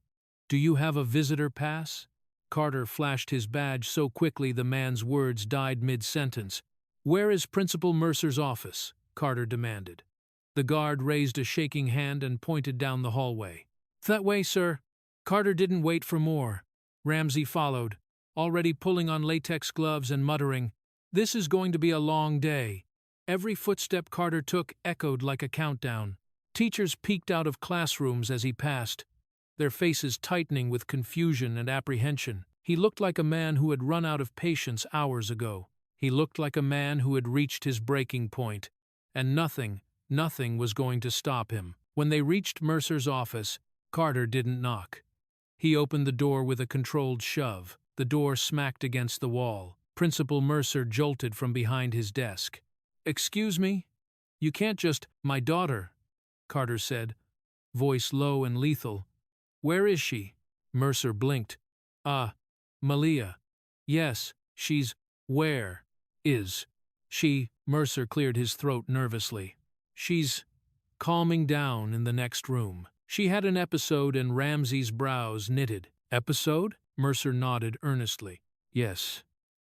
S1: do you have a visitor pass?" Carter flashed his badge so quickly the man's words died mid-sentence. "Where is Principal Mercer's office?" Carter demanded. The guard raised a shaking hand and pointed down the hallway. "That way, sir." Carter didn't wait for more. Ramsey followed, already pulling on latex gloves and muttering, "This is going to be a long day." Every footstep Carter took echoed like a countdown. Teachers peeked out of classrooms as he passed, their faces tightening with confusion and apprehension. He looked like a man who had run out of patience hours ago. He looked like a man who had reached his breaking point, and nothing was going to stop him. When they reached Mercer's office, Carter didn't knock. He opened the door with a controlled shove. The door smacked against the wall. Principal Mercer jolted from behind his desk. "Excuse me? You can't just—" "My daughter," Carter said, voice low and lethal. "Where is she?" Mercer blinked. Malia. Yes, she's— Where is she?" Mercer cleared his throat nervously. "She's calming down in the next room. She had an episode," and Ramsey's brows knitted. "Episode?" Mercer nodded earnestly. "Yes.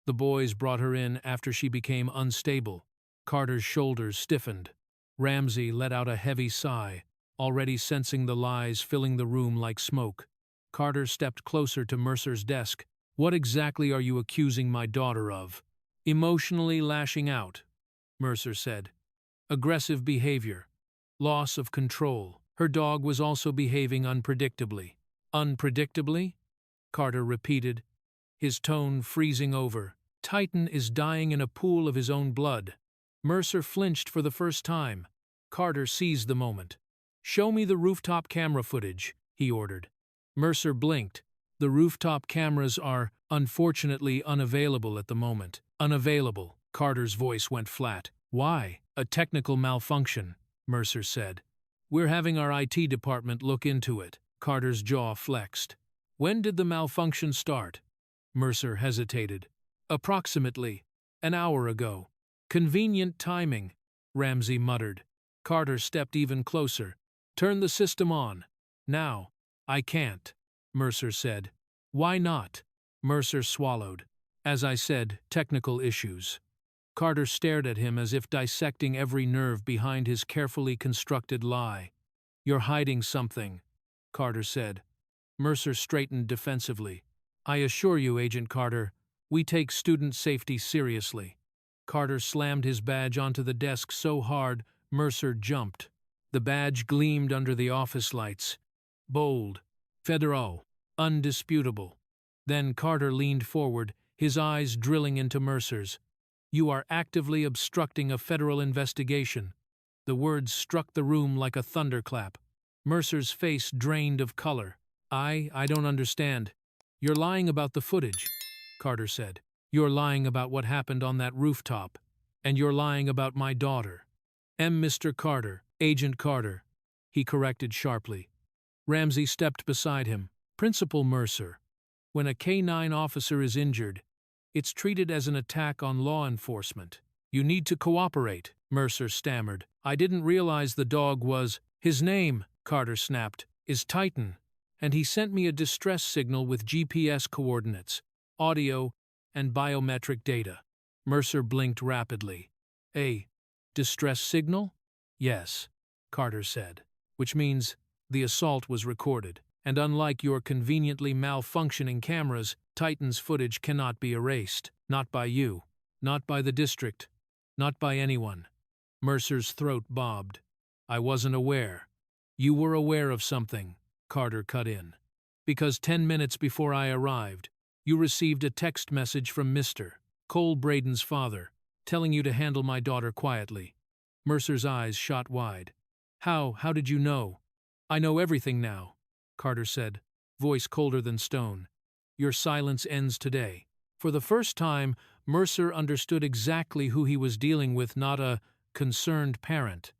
S1: The boys brought her in after she became unstable." Carter's shoulders stiffened. Ramsey let out a heavy sigh, already sensing the lies filling the room like smoke. Carter stepped closer to Mercer's desk. "What exactly are you accusing my daughter of?" "Emotionally lashing out," Mercer said. "Aggressive behavior. Loss of control. Her dog was also behaving unpredictably." "Unpredictably?" Carter repeated, his tone freezing over. "Titan is dying in a pool of his own blood." Mercer flinched for the first time. Carter seized the moment. "Show me the rooftop camera footage," he ordered. Mercer blinked. "The rooftop cameras are, unfortunately, unavailable at the moment." "Unavailable." Carter's voice went flat. "Why?" "A technical malfunction," Mercer said. "We're having our IT department look into it." Carter's jaw flexed. "When did the malfunction start?" Mercer hesitated. "Approximately an hour ago." "Convenient timing," Ramsey muttered. Carter stepped even closer. "Turn the system on. Now." "I can't," Mercer said. "Why not?" Mercer swallowed. "As I said, technical issues." Carter stared at him as if dissecting every nerve behind his carefully constructed lie. "You're hiding something," Carter said. Mercer straightened defensively. "I assure you, Agent Carter, we take student safety seriously." Carter slammed his badge onto the desk so hard, Mercer jumped. The badge gleamed under the office lights. Bold, federal, undisputable. Then Carter leaned forward, his eyes drilling into Mercer's. "You are actively obstructing a federal investigation." The words struck the room like a thunderclap. Mercer's face drained of color. I don't understand." "You're lying about the footage," Carter said. "You're lying about what happened on that rooftop. And you're lying about my daughter." Mr. Carter, Agent Carter," he corrected sharply. Ramsey stepped beside him. "Principal Mercer, when a K-9 officer is injured, it's treated as an attack on law enforcement. You need to cooperate," Mercer stammered. "I didn't realize the dog was—" "His name," Carter snapped, "is Titan, and he sent me a distress signal with GPS coordinates, audio, and biometric data." Mercer blinked rapidly. "A distress signal?" "Yes," Carter said, "which means the assault was recorded, and unlike your conveniently malfunctioning cameras, Titan's footage cannot be erased. Not by you, not by the district, not by anyone." Mercer's throat bobbed. "I wasn't aware." "You were aware of something," Carter cut in. "Because 10 minutes before I arrived, you received a text message from Mr. Cole Braden's father, telling you to handle my daughter quietly." Mercer's eyes shot wide. How did you know?" "I know everything now," Carter said, voice colder than stone. "Your silence ends today." For the first time, Mercer understood exactly who he was dealing with, not a concerned parent,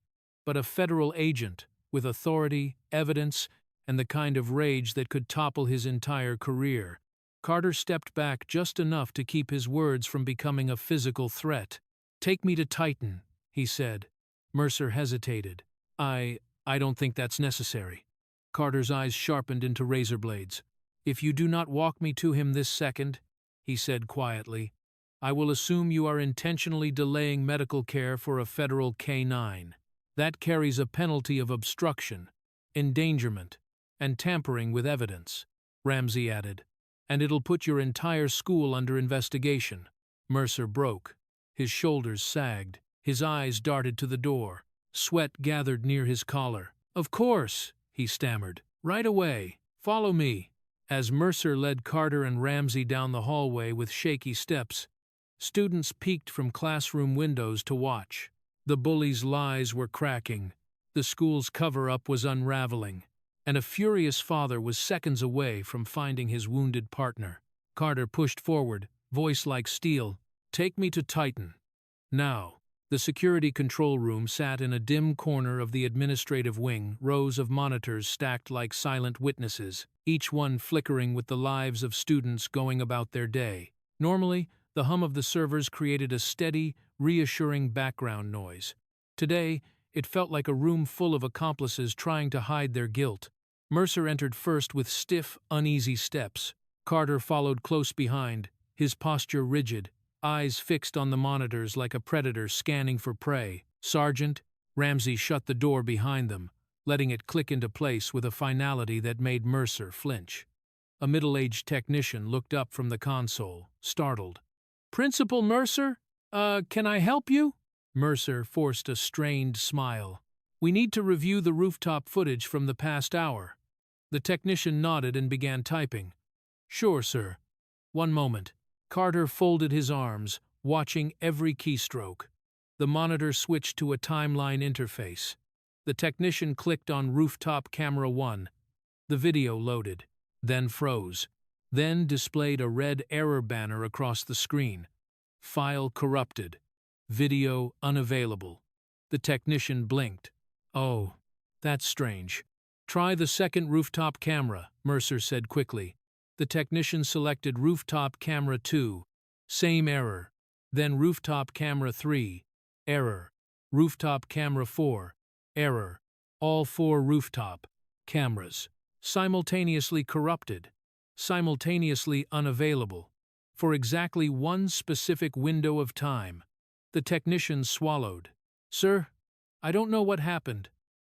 S1: but a federal agent with authority, evidence, and the kind of rage that could topple his entire career. Carter stepped back just enough to keep his words from becoming a physical threat. "Take me to Titan," he said. Mercer hesitated. I don't think that's necessary." Carter's eyes sharpened into razor blades. "If you do not walk me to him this second," he said quietly, "I will assume you are intentionally delaying medical care for a federal K-9. That carries a penalty of obstruction, endangerment, and tampering with evidence," Ramsey added. "And it'll put your entire school under investigation." Mercer broke. His shoulders sagged. His eyes darted to the door. Sweat gathered near his collar. "Of course," he stammered. "Right away. Follow me." As Mercer led Carter and Ramsey down the hallway with shaky steps, students peeked from classroom windows to watch. The bullies' lies were cracking, the school's cover-up was unraveling, and a furious father was seconds away from finding his wounded partner. Carter pushed forward, voice like steel. "Take me to Titan. Now." The security control room sat in a dim corner of the administrative wing, rows of monitors stacked like silent witnesses, each one flickering with the lives of students going about their day. Normally, the hum of the servers created a steady, reassuring background noise. Today, it felt like a room full of accomplices trying to hide their guilt. Mercer entered first with stiff, uneasy steps. Carter followed close behind, his posture rigid, eyes fixed on the monitors like a predator scanning for prey. "Sergeant," Ramsey shut the door behind them, letting it click into place with a finality that made Mercer flinch. A middle-aged technician looked up from the console, startled. "Principal Mercer? Can I help you?" Mercer forced a strained smile. "We need to review the rooftop footage from the past hour." The technician nodded and began typing. "Sure, sir. One moment." Carter folded his arms, watching every keystroke. The monitor switched to a timeline interface. The technician clicked on rooftop camera 1. The video loaded, then froze, then displayed a red error banner across the screen. "File corrupted. Video unavailable." The technician blinked. "Oh, that's strange. Try the second rooftop camera," Mercer said quickly. The technician selected rooftop camera 2. Same error. Then rooftop camera 3. Error. Rooftop camera 4. Error. All 4 rooftop cameras simultaneously corrupted, simultaneously unavailable, for exactly one specific window of time. The technician swallowed. "Sir, I don't know what happened.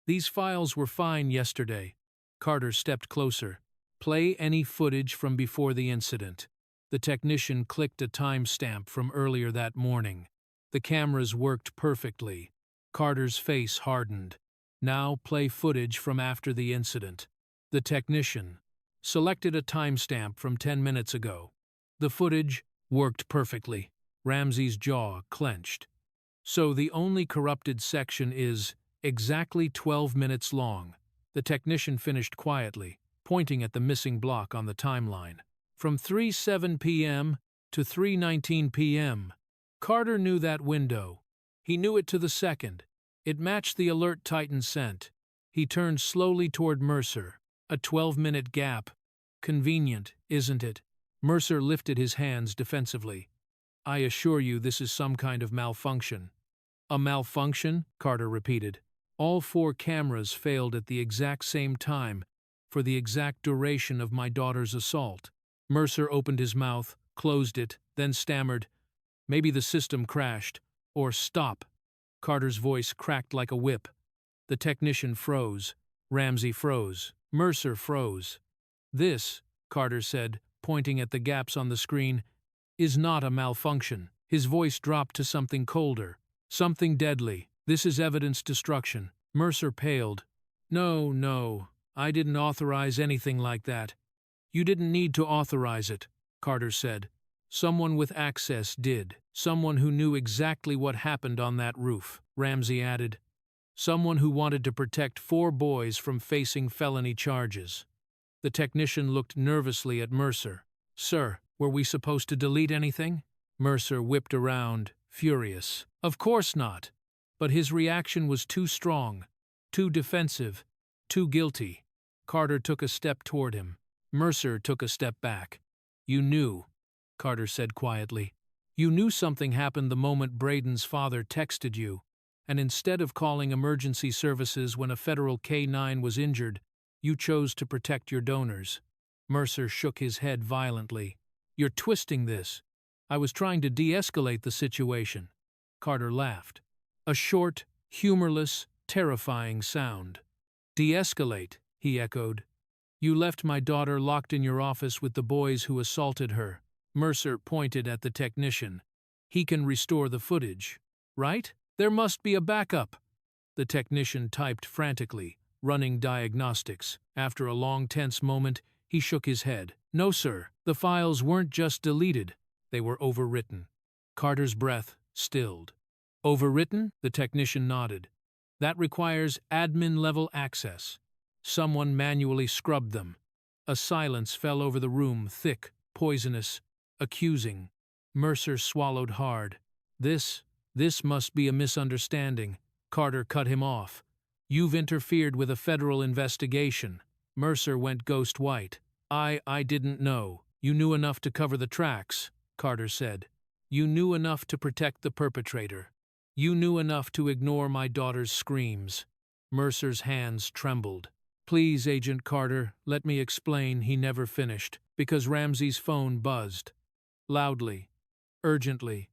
S1: These files were fine yesterday." Carter stepped closer. "Play any footage from before the incident." The technician clicked a timestamp from earlier that morning. The cameras worked perfectly. Carter's face hardened. "Now play footage from after the incident." The technician selected a timestamp from 10 minutes ago. The footage worked perfectly. Ramsey's jaw clenched. "So the only corrupted section is exactly 12 minutes long." The technician finished quietly, pointing at the missing block on the timeline. "From 3:07 p.m. to 3:19 p.m. Carter knew that window. He knew it to the second. It matched the alert Titan sent. He turned slowly toward Mercer. A 12-minute gap. Convenient, isn't it? Mercer lifted his hands defensively. I assure you this is some kind of malfunction. A malfunction? Carter repeated. All 4 cameras failed at the exact same time, for the exact duration of my daughter's assault. Mercer opened his mouth, closed it, then stammered, maybe the system crashed, or stop. Carter's voice cracked like a whip. The technician froze. Ramsey froze. Mercer froze. This, Carter said, pointing at the gaps on the screen, is not a malfunction. His voice dropped to something colder. Something deadly. This is evidence destruction. Mercer paled. No, I didn't authorize anything like that. You didn't need to authorize it, Carter said. Someone with access did. Someone who knew exactly what happened on that roof, Ramsey added. Someone who wanted to protect 4 boys from facing felony charges. The technician looked nervously at Mercer. Sir, were we supposed to delete anything? Mercer whipped around, furious. Of course not. But his reaction was too strong, too defensive, too guilty. Carter took a step toward him. Mercer took a step back. You knew, Carter said quietly. You knew something happened the moment Braden's father texted you, and instead of calling emergency services when a federal K-9 was injured, you chose to protect your donors. Mercer shook his head violently. You're twisting this. I was trying to de-escalate the situation. Carter laughed. A short, humorless, terrifying sound. De-escalate, he echoed. You left my daughter locked in your office with the boys who assaulted her. Mercer pointed at the technician. He can restore the footage, right? There must be a backup. The technician typed frantically, running diagnostics. After a long, tense moment, he shook his head. No, sir. The files weren't just deleted. They were overwritten. Carter's breath stilled. Overwritten? The technician nodded. That requires admin-level access. Someone manually scrubbed them. A silence fell over the room, thick, poisonous, accusing. Mercer swallowed hard. This must be a misunderstanding. Carter cut him off. You've interfered with a federal investigation. Mercer went ghost white. I didn't know. You knew enough to cover the tracks, Carter said. You knew enough to protect the perpetrator. You knew enough to ignore my daughter's screams. Mercer's hands trembled. Please, Agent Carter, let me explain, he never finished, because Ramsey's phone buzzed. Loudly. Urgently.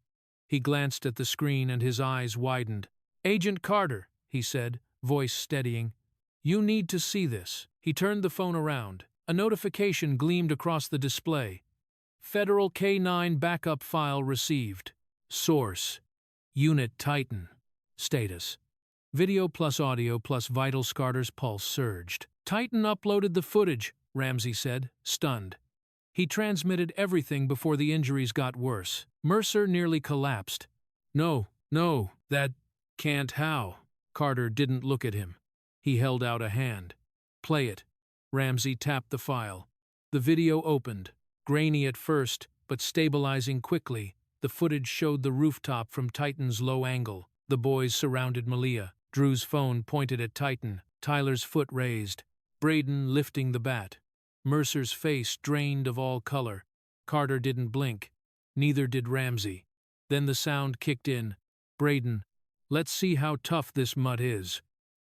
S1: He glanced at the screen and his eyes widened. Agent Carter, he said, voice steadying. You need to see this. He turned the phone around. A notification gleamed across the display. Federal K-9 backup file received. Source. Unit Titan. Status. Video plus audio plus vital. Carter's pulse surged. Titan uploaded the footage, Ramsey said, stunned. He transmitted everything before the injuries got worse. Mercer nearly collapsed. No, that can't. How? Carter didn't look at him. He held out a hand. Play it. Ramsey tapped the file. The video opened. Grainy at first, but stabilizing quickly. The footage showed the rooftop from Titan's low angle. The boys surrounded Malia. Drew's phone pointed at Titan. Tyler's foot raised. Braden lifting the bat. Mercer's face drained of all color. Carter didn't blink. Neither did Ramsey. Then the sound kicked in. Braden, let's see how tough this mutt is.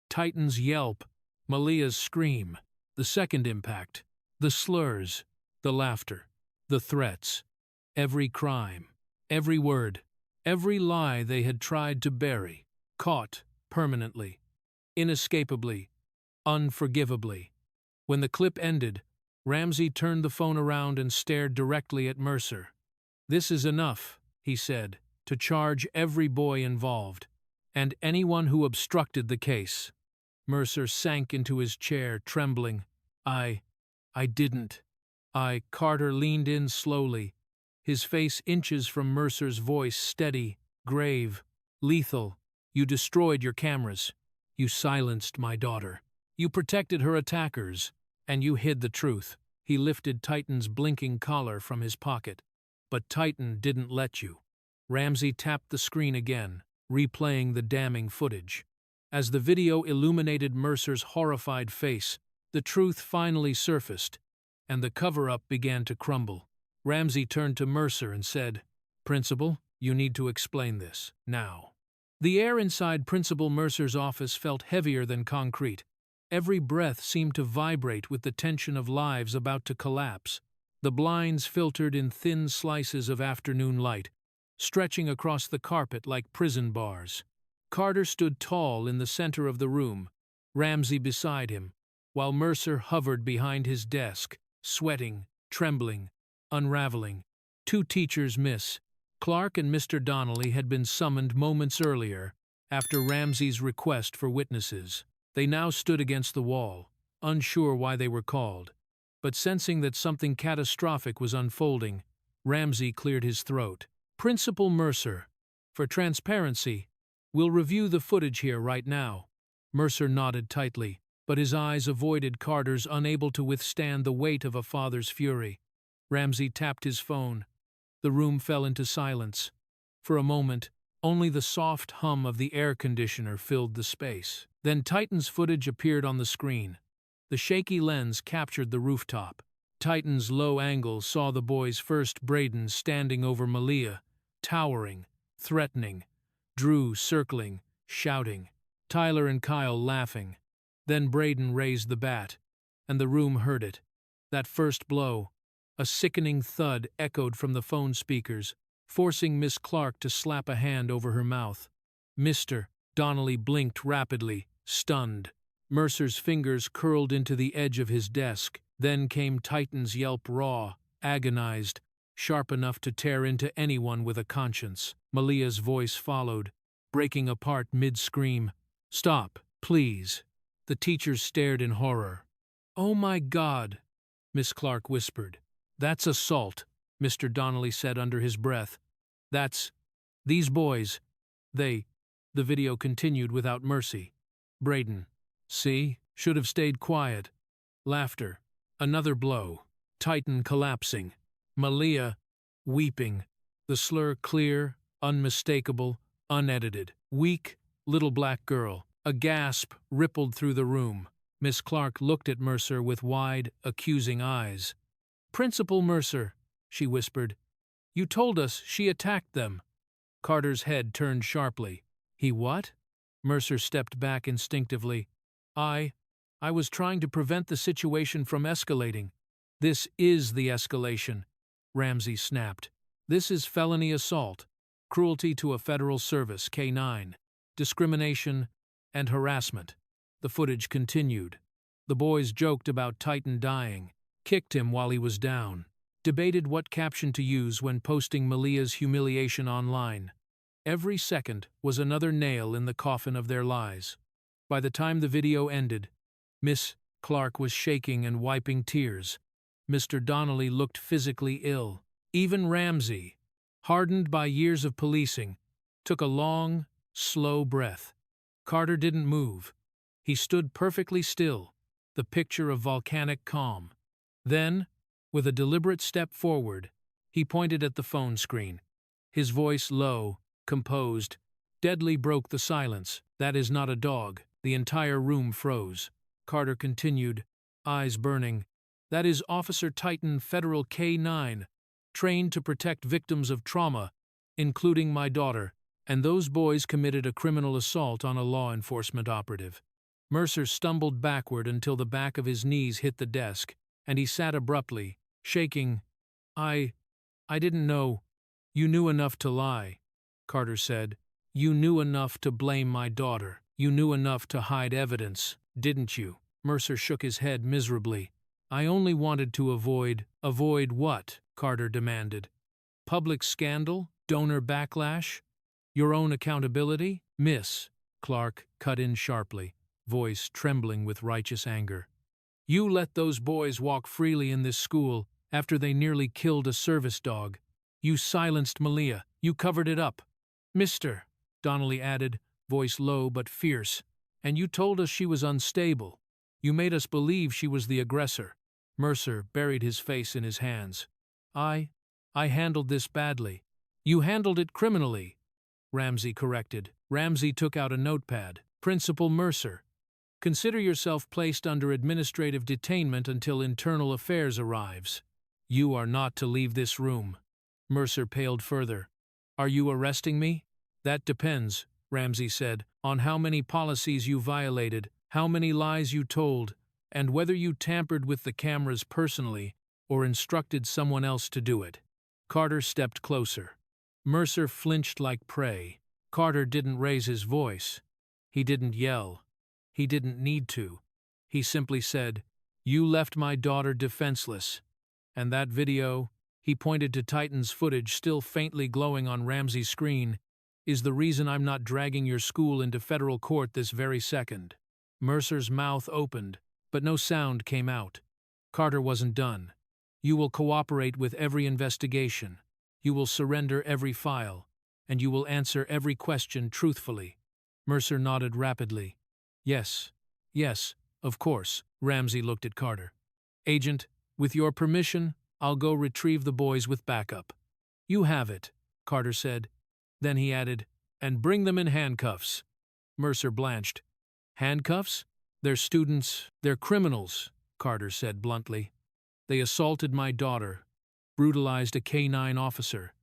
S1: Titan's yelp. Malia's scream. The second impact. The slurs. The laughter. The threats. Every crime. Every word. Every lie they had tried to bury. Caught. Permanently. Inescapably. Unforgivably. When the clip ended, Ramsey turned the phone around and stared directly at Mercer. This is enough, he said, to charge every boy involved, and anyone who obstructed the case. Mercer sank into his chair, trembling. I didn't. Carter leaned in slowly, his face inches from Mercer's voice, steady, grave, lethal. You destroyed your cameras. You silenced my daughter. You protected her attackers, and you hid the truth. He lifted Titan's blinking collar from his pocket. But Titan didn't let you. Ramsey tapped the screen again, replaying the damning footage. As the video illuminated Mercer's horrified face, the truth finally surfaced, and the cover-up began to crumble. Ramsey turned to Mercer and said, "Principal, you need to explain this, now." The air inside Principal Mercer's office felt heavier than concrete. Every breath seemed to vibrate with the tension of lives about to collapse. The blinds filtered in thin slices of afternoon light, stretching across the carpet like prison bars. Carter stood tall in the center of the room, Ramsey beside him, while Mercer hovered behind his desk, sweating, trembling, unraveling. Two teachers, Miss Clark and Mr. Donnelly, had been summoned moments earlier, after Ramsey's request for witnesses. They now stood against the wall, unsure why they were called. But sensing that something catastrophic was unfolding, Ramsey cleared his throat. "Principal Mercer, for transparency, we'll review the footage here right now." Mercer nodded tightly, but his eyes avoided Carter's, unable to withstand the weight of a father's fury. Ramsey tapped his phone. The room fell into silence. For a moment, only the soft hum of the air conditioner filled the space. Then Titan's footage appeared on the screen. The shaky lens captured the rooftop. Titan's low angle saw the boys first: Braden standing over Malia, towering, threatening, Drew circling, shouting, Tyler and Kyle laughing. Then Braden raised the bat, and the room heard it. That first blow, a sickening thud, echoed from the phone speakers, forcing Miss Clark to slap a hand over her mouth. Mr. Donnelly blinked rapidly, stunned. Mercer's fingers curled into the edge of his desk. Then came Titan's yelp, raw, agonized, sharp enough to tear into anyone with a conscience. Malia's voice followed, breaking apart mid-scream. "Stop, please." The teachers stared in horror. "Oh my God," Miss Clark whispered. "That's assault," Mr. Donnelly said under his breath. These boys, the video continued without mercy. Braden, should have stayed quiet." Laughter. Another blow. Titan collapsing. Malia, weeping. The slur clear, unmistakable, unedited. "Weak, little black girl." A gasp rippled through the room. Miss Clark looked at Mercer with wide, accusing eyes. "Principal Mercer," she whispered, "you told us she attacked them." Carter's head turned sharply. "He what?" Mercer stepped back instinctively. I was trying to prevent the situation from escalating." "This is the escalation," Ramsey snapped. "This is felony assault, cruelty to a federal service, K-9, discrimination, and harassment." The footage continued. The boys joked about Titan dying, kicked him while he was down, debated what caption to use when posting Malia's humiliation online. Every second was another nail in the coffin of their lies. By the time the video ended, Miss Clark was shaking and wiping tears. Mr. Donnelly looked physically ill. Even Ramsey, hardened by years of policing, took a long, slow breath. Carter didn't move. He stood perfectly still, the picture of volcanic calm. Then, with a deliberate step forward, he pointed at the phone screen. His voice, low, composed, deadly, broke the silence. "That is not a dog." The entire room froze. Carter continued, eyes burning. "That is Officer Titan, Federal K-9, trained to protect victims of trauma, including my daughter, and those boys committed a criminal assault on a law enforcement operative." Mercer stumbled backward until the back of his knees hit the desk, and he sat abruptly, shaking. I didn't know." "You knew enough to lie," Carter said. "You knew enough to blame my daughter. You knew enough to hide evidence, didn't you?" Mercer shook his head miserably. "I only wanted to avoid..." "Avoid what?" Carter demanded. "Public scandal? Donor backlash? Your own accountability?" Miss Clark cut in sharply, voice trembling with righteous anger. "You let those boys walk freely in this school after they nearly killed a service dog. You silenced Malia. You covered it up." "Mr. Donnelly added, voice low but fierce, "and you told us she was unstable. You made us believe she was the aggressor." Mercer buried his face in his hands. I handled this badly." "You handled it criminally," Ramsey corrected. Ramsey took out a notepad. Principal Mercer, consider yourself placed under administrative detainment until internal affairs arrives. You are not to leave this room. Mercer paled further. Are you arresting me? That depends, Ramsey said, on how many policies you violated, how many lies you told, and whether you tampered with the cameras personally or instructed someone else to do it. Carter stepped closer. Mercer flinched like prey. Carter didn't raise his voice. He didn't yell. He didn't need to. He simply said, "You left my daughter defenseless." And that video, he pointed to Titan's footage still faintly glowing on Ramsey's screen, is the reason I'm not dragging your school into federal court this very second. Mercer's mouth opened, but no sound came out. Carter wasn't done. You will cooperate with every investigation. You will surrender every file, and you will answer every question truthfully. Mercer nodded rapidly. Yes, of course. Ramsey looked at Carter. Agent, with your permission, I'll go retrieve the boys with backup. You have it, Carter said. Then he added, and bring them in handcuffs. Mercer blanched. Handcuffs? They're students, they're criminals, Carter said bluntly. They assaulted my daughter, brutalized a K-9 officer,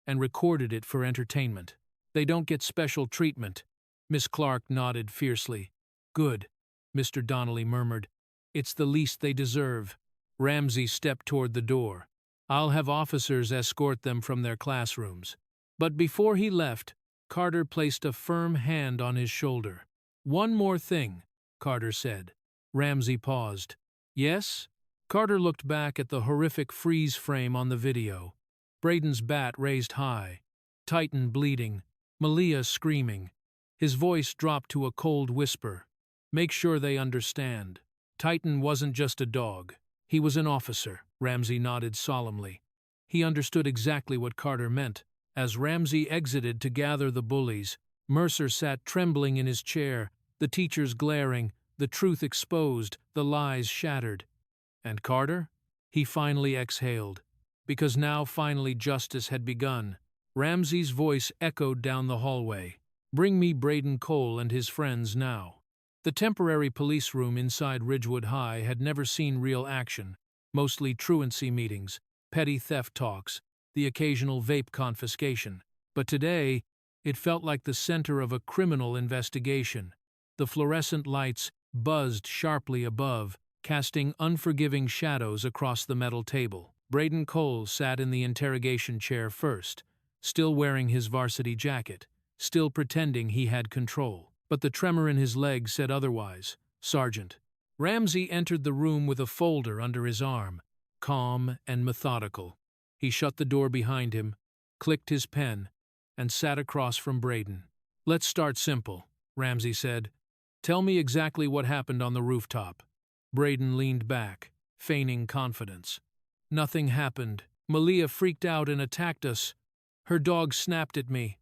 S1: and recorded it for entertainment. They don't get special treatment. Miss Clark nodded fiercely. Good, Mr. Donnelly murmured. It's the least they deserve. Ramsey stepped toward the door. I'll have officers escort them from their classrooms. But before he left, Carter placed a firm hand on his shoulder. One more thing, Carter said. Ramsey paused. Yes? Carter looked back at the horrific freeze frame on the video. Braden's bat raised high. Titan bleeding. Malia screaming. His voice dropped to a cold whisper. Make sure they understand. Titan wasn't just a dog. He was an officer. Ramsey nodded solemnly. He understood exactly what Carter meant. As Ramsey exited to gather the bullies, Mercer sat trembling in his chair, the teachers glaring, the truth exposed, the lies shattered. And Carter? He finally exhaled. Because now finally justice had begun. Ramsey's voice echoed down the hallway. Bring me Braden Cole and his friends now. The temporary police room inside Ridgewood High had never seen real action, mostly truancy meetings, petty theft talks, the occasional vape confiscation. But today, it felt like the center of a criminal investigation. The fluorescent lights buzzed sharply above, casting unforgiving shadows across the metal table. Braden Cole sat in the interrogation chair first, still wearing his varsity jacket, still pretending he had control. But the tremor in his leg said otherwise. Sergeant. Ramsey entered the room with a folder under his arm, calm and methodical. He shut the door behind him, clicked his pen, and sat across from Braden. Let's start simple, Ramsey said. Tell me exactly what happened on the rooftop. Braden leaned back, feigning confidence. Nothing happened. Malia freaked out and attacked us. Her dog snapped at me.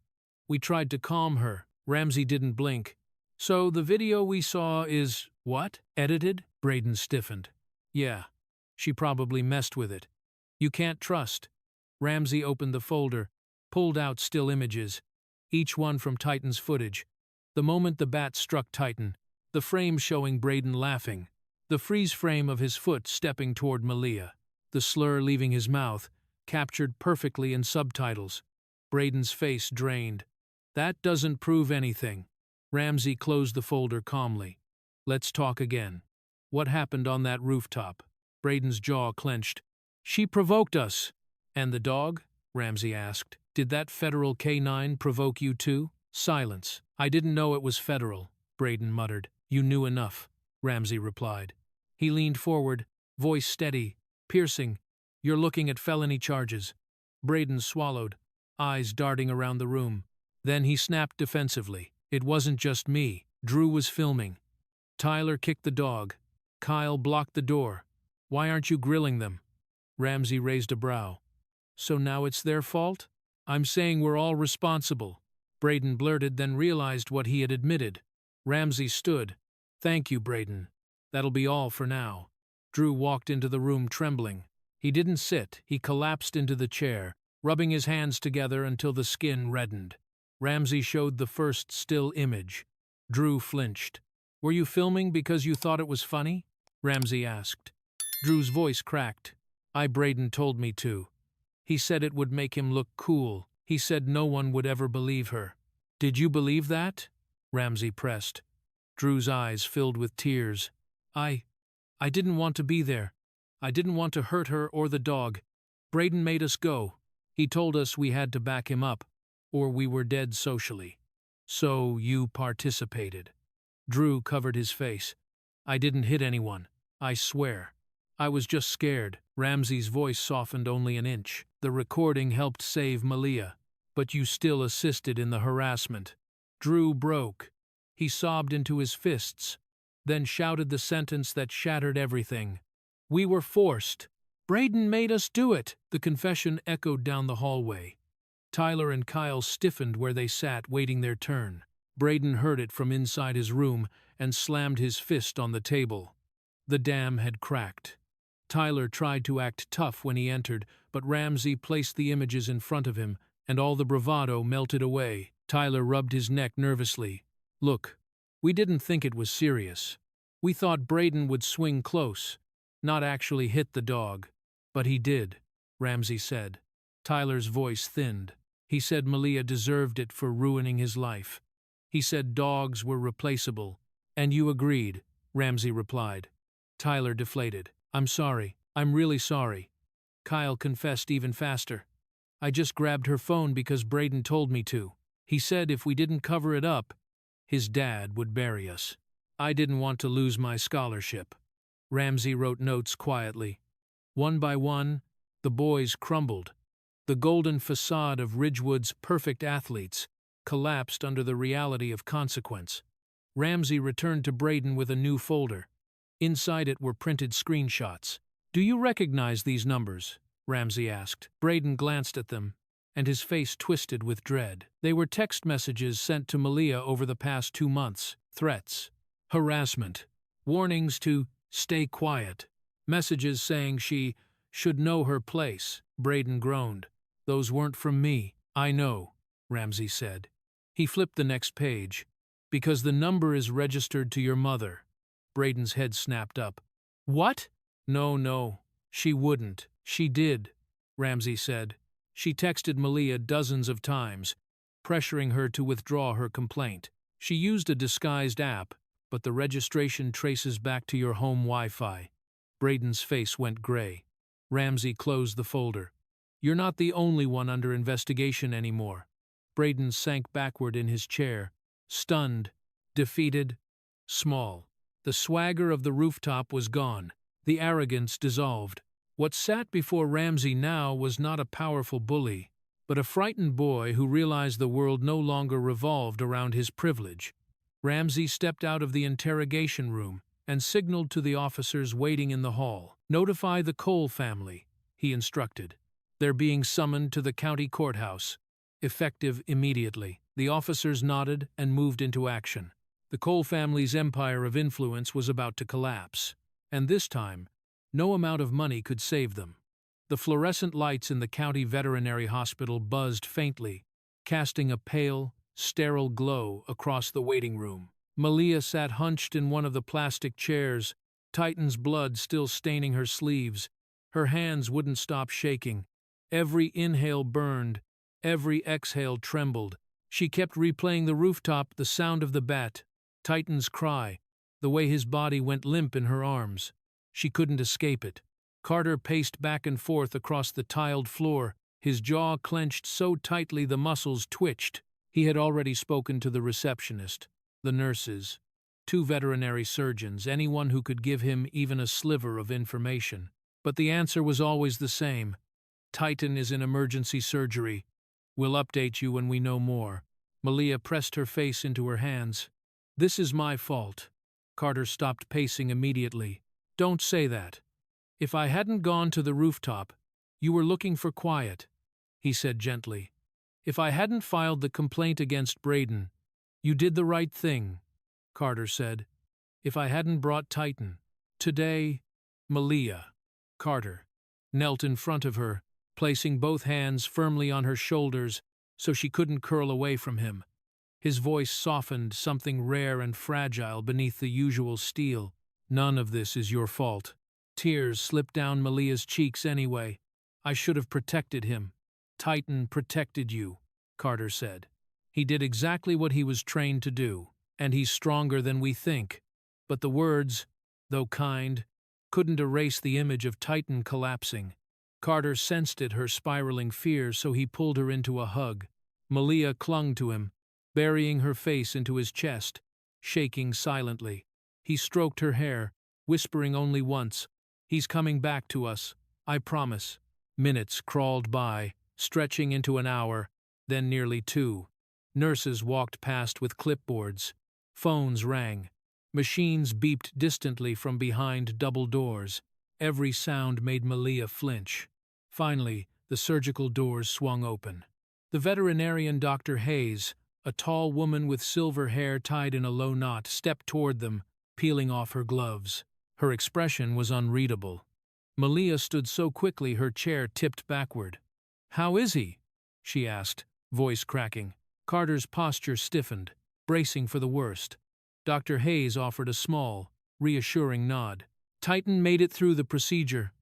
S1: We tried to calm her. Ramsey didn't blink. So the video we saw is, what? Edited? Braden stiffened. Yeah. She probably messed with it. You can't trust. Ramsey opened the folder, pulled out still images, each one from Titan's footage. The moment the bat struck Titan, the frame showing Braden laughing, the freeze frame of his foot stepping toward Malia, the slur leaving his mouth, captured perfectly in subtitles. Braden's face drained. That doesn't prove anything. Ramsey closed the folder calmly. Let's talk again. What happened on that rooftop? Braden's jaw clenched. She provoked us. And the dog? Ramsey asked. Did that federal K-9 provoke you too? Silence. I didn't know it was federal, Braden muttered. You knew enough, Ramsey replied. He leaned forward, voice steady, piercing. You're looking at felony charges. Braden swallowed, eyes darting around the room. Then he snapped defensively. It wasn't just me. Drew was filming. Tyler kicked the dog. Kyle blocked the door. Why aren't you grilling them? Ramsey raised a brow. So now it's their fault? I'm saying we're all responsible. Braden blurted, then realized what he had admitted. Ramsey stood. Thank you, Braden. That'll be all for now. Drew walked into the room trembling. He didn't sit. He collapsed into the chair, rubbing his hands together until the skin reddened. Ramsey showed the first still image. Drew flinched. Were you filming because you thought it was funny? Ramsey asked. Drew's voice cracked. Braden told me to. He said it would make him look cool. He said no one would ever believe her. Did you believe that? Ramsey pressed. Drew's eyes filled with tears. I didn't want to be there. I didn't want to hurt her or the dog. Braden made us go. He told us we had to back him up, or we were dead socially. So you participated. Drew covered his face. I didn't hit anyone. I swear. I was just scared. Ramsey's voice softened only an inch. The recording helped save Malia, but you still assisted in the harassment. Drew broke. He sobbed into his fists, then shouted the sentence that shattered everything. We were forced. Braden made us do it. The confession echoed down the hallway. Tyler and Kyle stiffened where they sat, waiting their turn. Braden heard it from inside his room and slammed his fist on the table. The dam had cracked. Tyler tried to act tough when he entered, but Ramsey placed the images in front of him, and all the bravado melted away. Tyler rubbed his neck nervously. Look, we didn't think it was serious. We thought Braden would swing close, not actually hit the dog. But he did, Ramsey said. Tyler's voice thinned. He said Malia deserved it for ruining his life. He said dogs were replaceable. And you agreed, Ramsey replied. Tyler deflated. I'm sorry. I'm really sorry. Kyle confessed even faster. I just grabbed her phone because Braden told me to. He said if we didn't cover it up, his dad would bury us. I didn't want to lose my scholarship. Ramsey wrote notes quietly. One by one, the boys crumbled. The golden facade of Ridgewood's perfect athletes collapsed under the reality of consequence. Ramsey returned to Braden with a new folder. Inside it were printed screenshots. Do you recognize these numbers? Ramsey asked. Braden glanced at them, and his face twisted with dread. They were text messages sent to Malia over the past 2 months. Threats, harassment, warnings to stay quiet, messages saying she should know her place. Braden groaned. Those weren't from me. I know, Ramsey said. He flipped the next page. Because the number is registered to your mother. Braden's head snapped up. What? No, she wouldn't. She did, Ramsey said. She texted Malia dozens of times, pressuring her to withdraw her complaint. She used a disguised app, but the registration traces back to your home Wi-Fi. Braden's face went gray. Ramsey closed the folder. You're not the only one under investigation anymore. Braden sank backward in his chair, stunned, defeated, small. The swagger of the rooftop was gone. The arrogance dissolved. What sat before Ramsey now was not a powerful bully, but a frightened boy who realized the world no longer revolved around his privilege. Ramsey stepped out of the interrogation room and signaled to the officers waiting in the hall. Notify the Cole family, he instructed. They're being summoned to the county courthouse. Effective immediately. The officers nodded and moved into action. The Cole family's empire of influence was about to collapse, and this time, no amount of money could save them. The fluorescent lights in the county veterinary hospital buzzed faintly, casting a pale, sterile glow across the waiting room. Malia sat hunched in one of the plastic chairs, Titan's blood still staining her sleeves. Her hands wouldn't stop shaking. Every inhale burned, every exhale trembled. She kept replaying the rooftop, the sound of the bat, Titan's cry, the way his body went limp in her arms. She couldn't escape it. Carter paced back and forth across the tiled floor, his jaw clenched so tightly the muscles twitched. He had already spoken to the receptionist, the nurses, 2 veterinary surgeons, anyone who could give him even a sliver of information. But the answer was always the same. Titan is in emergency surgery. We'll update you when we know more. Malia pressed her face into her hands. This is my fault. Carter stopped pacing immediately. Don't say that. If I hadn't gone to the rooftop, you were looking for quiet, he said gently. If I hadn't filed the complaint against Braden, you did the right thing, Carter said. If I hadn't brought Titan. Today, Malia. Carter knelt in front of her, placing both hands firmly on her shoulders so she couldn't curl away from him. His voice softened, something rare and fragile beneath the usual steel. "None of this is your fault." Tears slipped down Malia's cheeks anyway. "I should have protected him." "Titan protected you," Carter said. "He did exactly what he was trained to do, and he's stronger than we think." But the words, though kind, couldn't erase the image of Titan collapsing. Carter sensed it, her spiraling fear, so he pulled her into a hug. Malia clung to him, burying her face into his chest, shaking silently. He stroked her hair, whispering only once, "He's coming back to us, I promise." Minutes crawled by, stretching into an hour, then nearly 2. Nurses walked past with clipboards. Phones rang. Machines beeped distantly from behind double doors. Every sound made Malia flinch. Finally, the surgical doors swung open. The veterinarian Dr. Hayes, a tall woman with silver hair tied in a low knot, stepped toward them, peeling off her gloves. Her expression was unreadable. Malia stood so quickly her chair tipped backward. "How is he?" she asked, voice cracking. Carter's posture stiffened, bracing for the worst. Dr. Hayes offered a small, reassuring nod. "Titan made it through the procedure."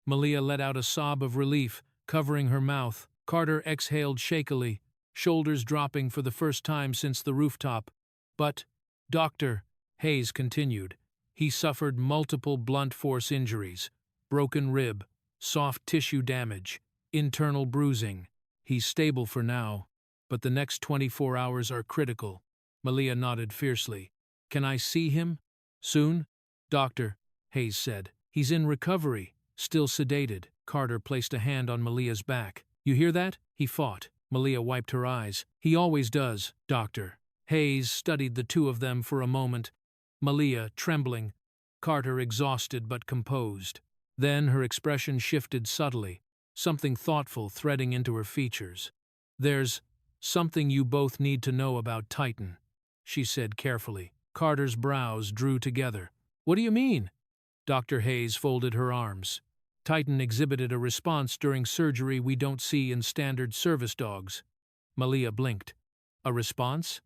S1: Malia let out a sob of relief, covering her mouth. Carter exhaled shakily, shoulders dropping for the first time since the rooftop. "But, Dr." Hayes continued, "he suffered multiple blunt force injuries, broken rib, soft tissue damage, internal bruising. He's stable for now, but the next 24 hours are critical." Malia nodded fiercely. "Can I see him? Soon?" "Doctor," Hayes said. "He's in recovery, still sedated." Carter placed a hand on Malia's back. "You hear that?" He fought. Malia wiped her eyes. "He always does, Doctor." Hayes studied the two of them for a moment. Malia, trembling. Carter, exhausted but composed. Then her expression shifted subtly, something thoughtful threading into her features. "There's something you both need to know about Titan," she said carefully. Carter's brows drew together. "What do you mean?" Dr. Hayes folded her arms. "Titan exhibited a response during surgery we don't see in standard service dogs." Malia blinked. "A response?"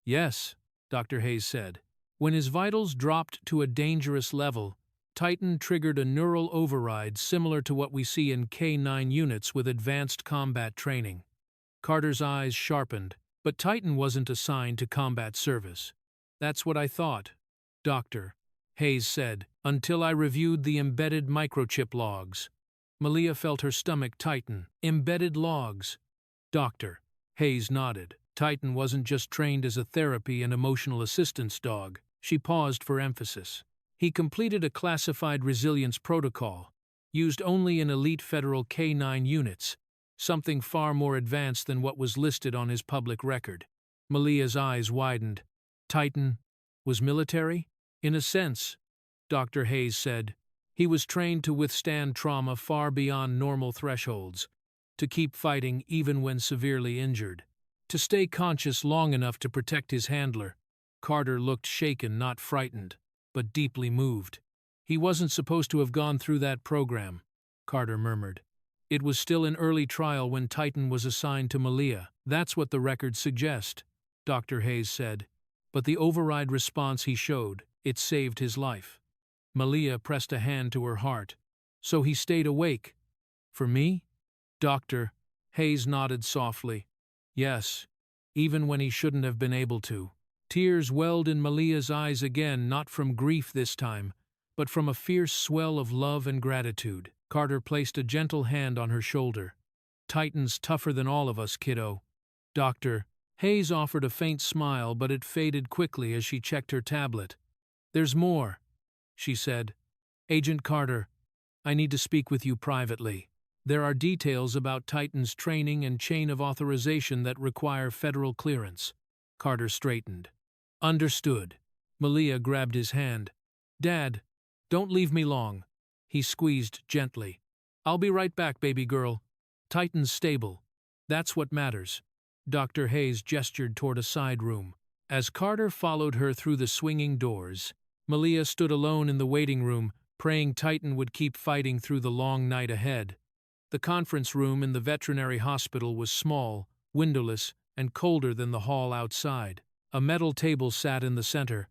S1: "Yes," Dr. Hayes said. "When his vitals dropped to a dangerous level, Titan triggered a neural override similar to what we see in K-9 units with advanced combat training." Carter's eyes sharpened, but Titan wasn't assigned to combat service. "That's what I thought, Doctor," Hayes said, "until I reviewed the embedded microchip logs." Malia felt her stomach tighten. "Embedded logs." "Doctor," Hayes nodded. "Titan wasn't just trained as a therapy and emotional assistance dog." She paused for emphasis. "He completed a classified resilience protocol, used only in elite federal K-9 units, something far more advanced than what was listed on his public record." Malia's eyes widened. "Titan was military?" "In a sense," Dr. Hayes said. "He was trained to withstand trauma far beyond normal thresholds, to keep fighting even when severely injured, to stay conscious long enough to protect his handler." Carter looked shaken, not frightened, but deeply moved. "He wasn't supposed to have gone through that program," Carter murmured. "It was still an early trial when Titan was assigned to Malia. That's what the records suggest," Dr. Hayes said. "But the override response he showed, it saved his life." Malia pressed a hand to her heart. "So he stayed awake? For me?" Dr. Hayes nodded softly. "Yes, even when he shouldn't have been able to." Tears welled in Malia's eyes again, not from grief this time, but from a fierce swell of love and gratitude. Carter placed a gentle hand on her shoulder. "Titan's tougher than all of us, kiddo." Dr. Hayes offered a faint smile, but it faded quickly as she checked her tablet. "There's more," she said. "Agent Carter, I need to speak with you privately. There are details about Titan's training and chain of authorization that require federal clearance." Carter straightened. "Understood." Malia grabbed his hand. "Dad, don't leave me long." He squeezed gently. "I'll be right back, baby girl. Titan's stable. That's what matters." Dr. Hayes gestured toward a side room. As Carter followed her through the swinging doors, Malia stood alone in the waiting room, praying Titan would keep fighting through the long night ahead. The conference room in the veterinary hospital was small, windowless, and colder than the hall outside. A metal table sat in the center,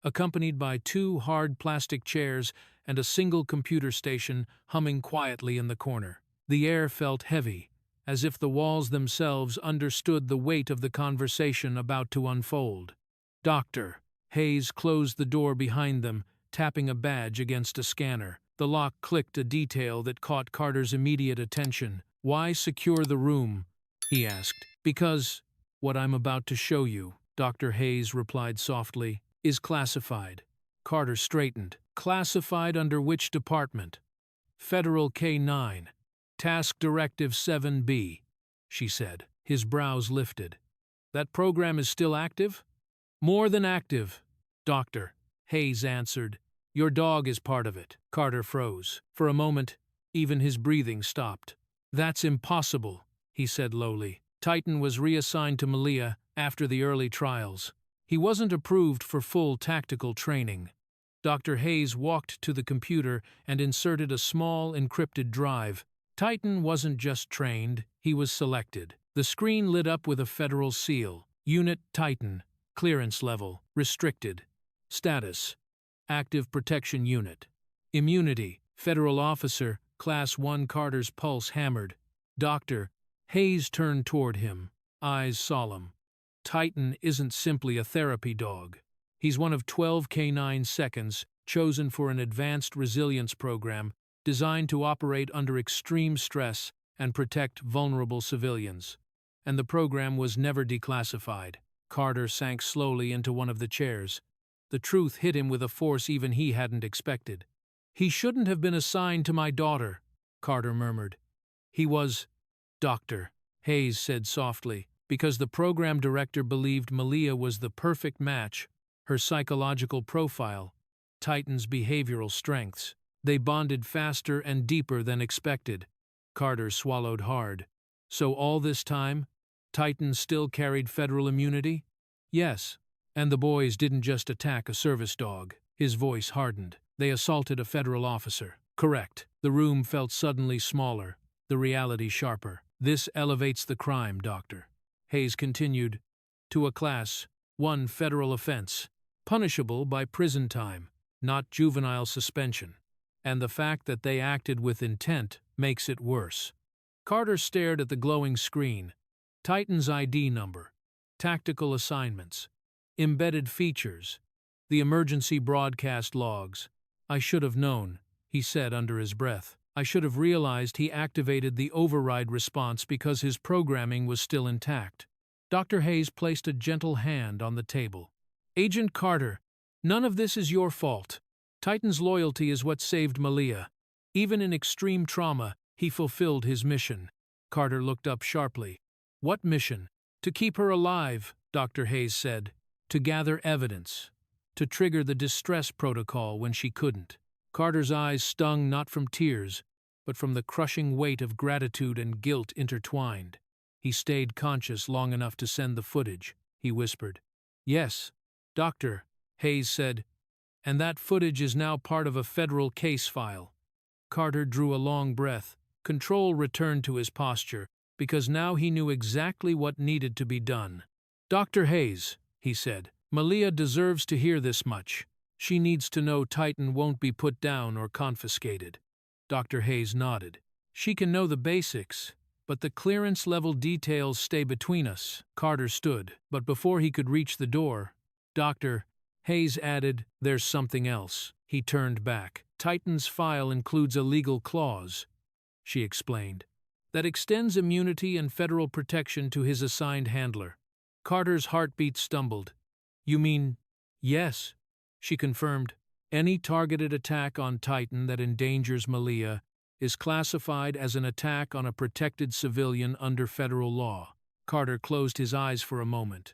S1: accompanied by two hard plastic chairs and a single computer station humming quietly in the corner. The air felt heavy, as if the walls themselves understood the weight of the conversation about to unfold. Dr. Hayes closed the door behind them, tapping a badge against a scanner. The lock clicked, a detail that caught Carter's immediate attention. "Why secure the room?" he asked. "Because what I'm about to show you," Dr. Hayes replied softly, "is classified." Carter straightened. "Classified under which department?" "Federal K-9. Task Directive 7B, she said. His brows lifted. "That program is still active?" "More than active, Doctor," Hayes answered. "Your dog is part of it." Carter froze. For a moment, even his breathing stopped. "That's impossible," he said lowly. Titan was reassigned to Malia after the early trials. He wasn't approved for full tactical training. Dr. Hayes walked to the computer and inserted a small, encrypted drive. Titan wasn't just trained, he was selected. The screen lit up with a federal seal. Unit Titan. Clearance level. Restricted. Status. Active Protection Unit. Immunity. Federal Officer. Class 1. Carter's pulse hammered. "Doctor." Hayes turned toward him, eyes solemn. "Titan isn't simply a therapy dog. He's one of 12 K-9 seconds chosen for an advanced resilience program designed to operate under extreme stress and protect vulnerable civilians. And the program was never declassified." Carter sank slowly into one of the chairs. The truth hit him with a force even he hadn't expected. "He shouldn't have been assigned to my daughter," Carter murmured. "He was..." "Doctor," Hayes said softly, "because the program director believed Malia was the perfect match. Her psychological profile, Titan's behavioral strengths. They bonded faster and deeper than expected." Carter swallowed hard. "So all this time, Titan still carried federal immunity?" "Yes. And the boys didn't just attack a service dog." His voice hardened. "They assaulted a federal officer." "Correct." The room felt suddenly smaller, the reality sharper. "This elevates the crime, Doctor," Hayes continued, "to a Class 1 federal offense, punishable by prison time, not juvenile suspension. And the fact that they acted with intent makes it worse." Carter stared at the glowing screen. Titan's ID number, tactical assignments, embedded features, the emergency broadcast logs. "I should have known," he said under his breath. "I should have realized he activated the override response because his programming was still intact." Dr. Hayes placed a gentle hand on the table. "Agent Carter, none of this is your fault. Titan's loyalty is what saved Malia. Even in extreme trauma, he fulfilled his mission." Carter looked up sharply. "What mission?" "To keep her alive," Dr. Hayes said. "To gather evidence. To trigger the distress protocol when she couldn't." Carter's eyes stung not from tears, but from the crushing weight of gratitude and guilt intertwined. He stayed conscious long enough to send the footage. He whispered, "Yes, Doctor," Hayes said, "and that footage is now part of a federal case file." Carter drew a long breath. Control returned to his posture, because now he knew exactly what needed to be done. "Dr. Hayes," he said, "Malia deserves to hear this much. She needs to know Titan won't be put down or confiscated." Dr. Hayes nodded. "She can know the basics, but the clearance-level details stay between us." Carter stood, but before he could reach the door, Dr. Hayes added, "There's something else." He turned back. "Titan's file includes a legal clause," she explained, "that extends immunity and federal protection to his assigned handler." Carter's heartbeat stumbled. "You mean..." "Yes," she confirmed. "Any targeted attack on Titan that endangers Malia is classified as an attack on a protected civilian under federal law." Carter closed his eyes for a moment,